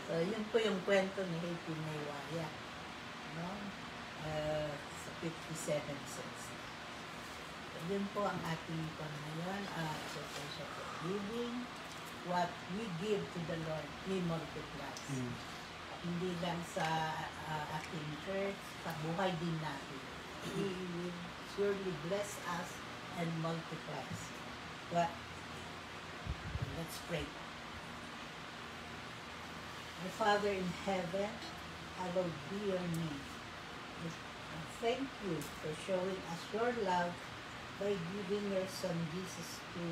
So, yun po yung kwento ni Katie May Wyatt. No? Sa 57 cents. Yun po ang ating ngayon, sa social giving. What we give to the Lord, He multiplies. Hindi lang sa ating church, sa buhay din natin. He will surely bless us and multiplies. But, let's pray. Our Father in heaven, hallowed be your name. And thank you for showing us your love by giving your Son Jesus to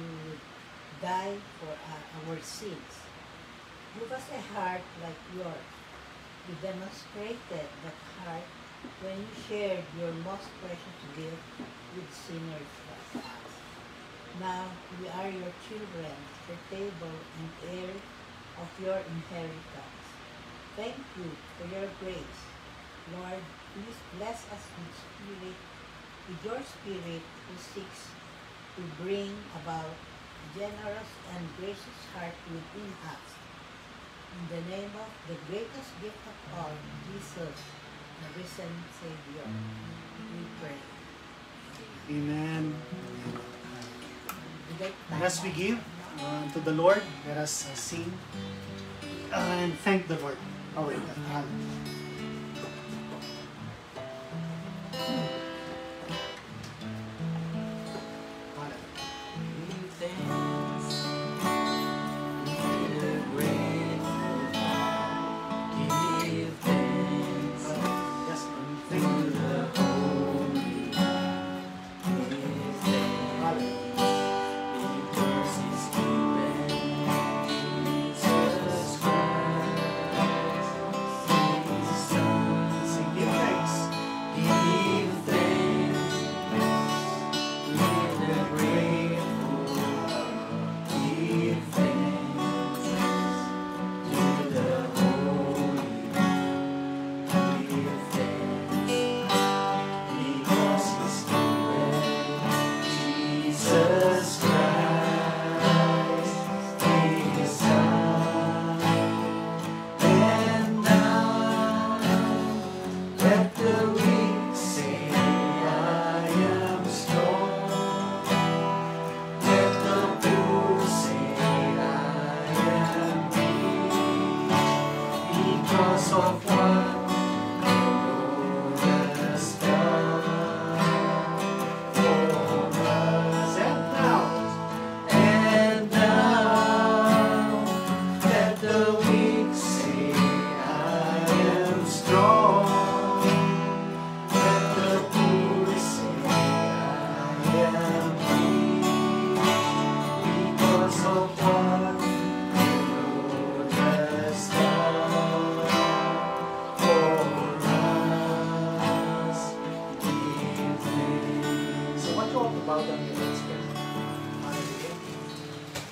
die for our sins. Give us a heart like yours. You demonstrated that heart when you shared your most precious gift with sinners like us. Now we are your children, table and heirs of your inheritance. Thank you for your grace. Lord, please bless us with your spirit who seeks to bring about a generous and gracious heart within us. In the name of the greatest gift of all, Jesus, the risen Savior, we pray. Amen. As we give to the Lord, let us sing and thank the Lord. Oh, wait.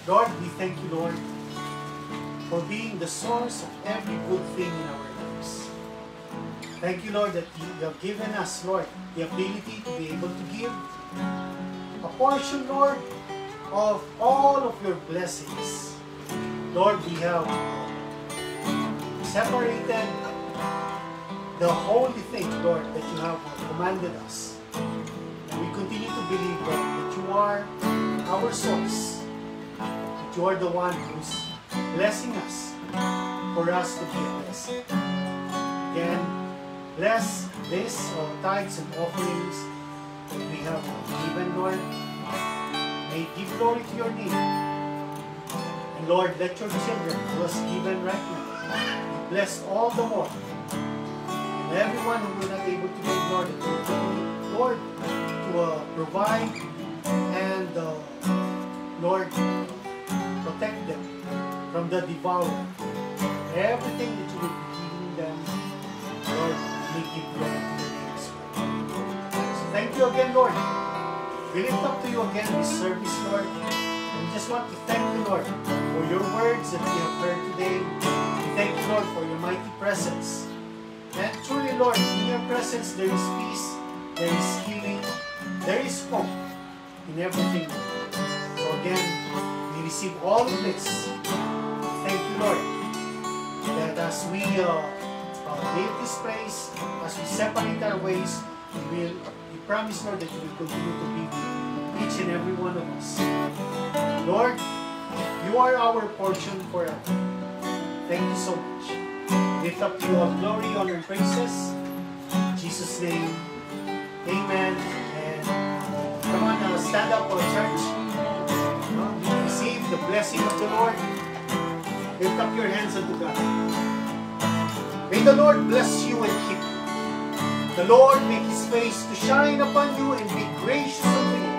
Lord, we thank you, Lord, for being the source of every good thing in our lives. Thank you, Lord, that you have given us, Lord, the ability to be able to give a portion, Lord, of all of your blessings. Lord, we have separated the holy thing, Lord, that you have commanded us. And we continue to believe, Lord, that you are our source. You are the one who's blessing us for us to be a blessing. Again, bless this tithes and offerings that we have given, Lord. May it give glory to your name. And Lord, let your children who has given right now be blessed all the more. And everyone who will not able to give, Lord, that you continue, Lord, to provide and, Lord, protect them from the devourer. Everything that you will be giving them, Lord, may give glory to your name. So thank you again, Lord. We lift up to you again this service, Lord. And we just want to thank you, Lord, for your words that we have heard today. We thank you, Lord, for your mighty presence. And truly, Lord, in your presence there is peace, there is healing, there is hope in everything. So again, we receive all of this. Thank you, Lord, that as we leave this place, as we separate our ways, we promise, Lord, that we will continue to be with you. each and every one of us. Lord, you are our portion forever. Thank you so much. Lift up to you all glory, honor, and praises. In Jesus' name, amen. And come on now, stand up for church. Receive the blessing of the Lord. Lift up your hands unto God. May the Lord bless you and keep you. The Lord make His face to shine upon you and be gracious unto you.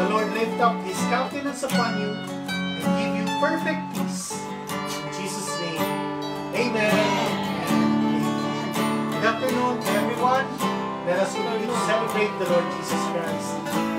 The Lord lift up His countenance upon you and give you perfect peace. In Jesus' name, amen. Good afternoon to everyone. Let us continue to celebrate the Lord Jesus Christ.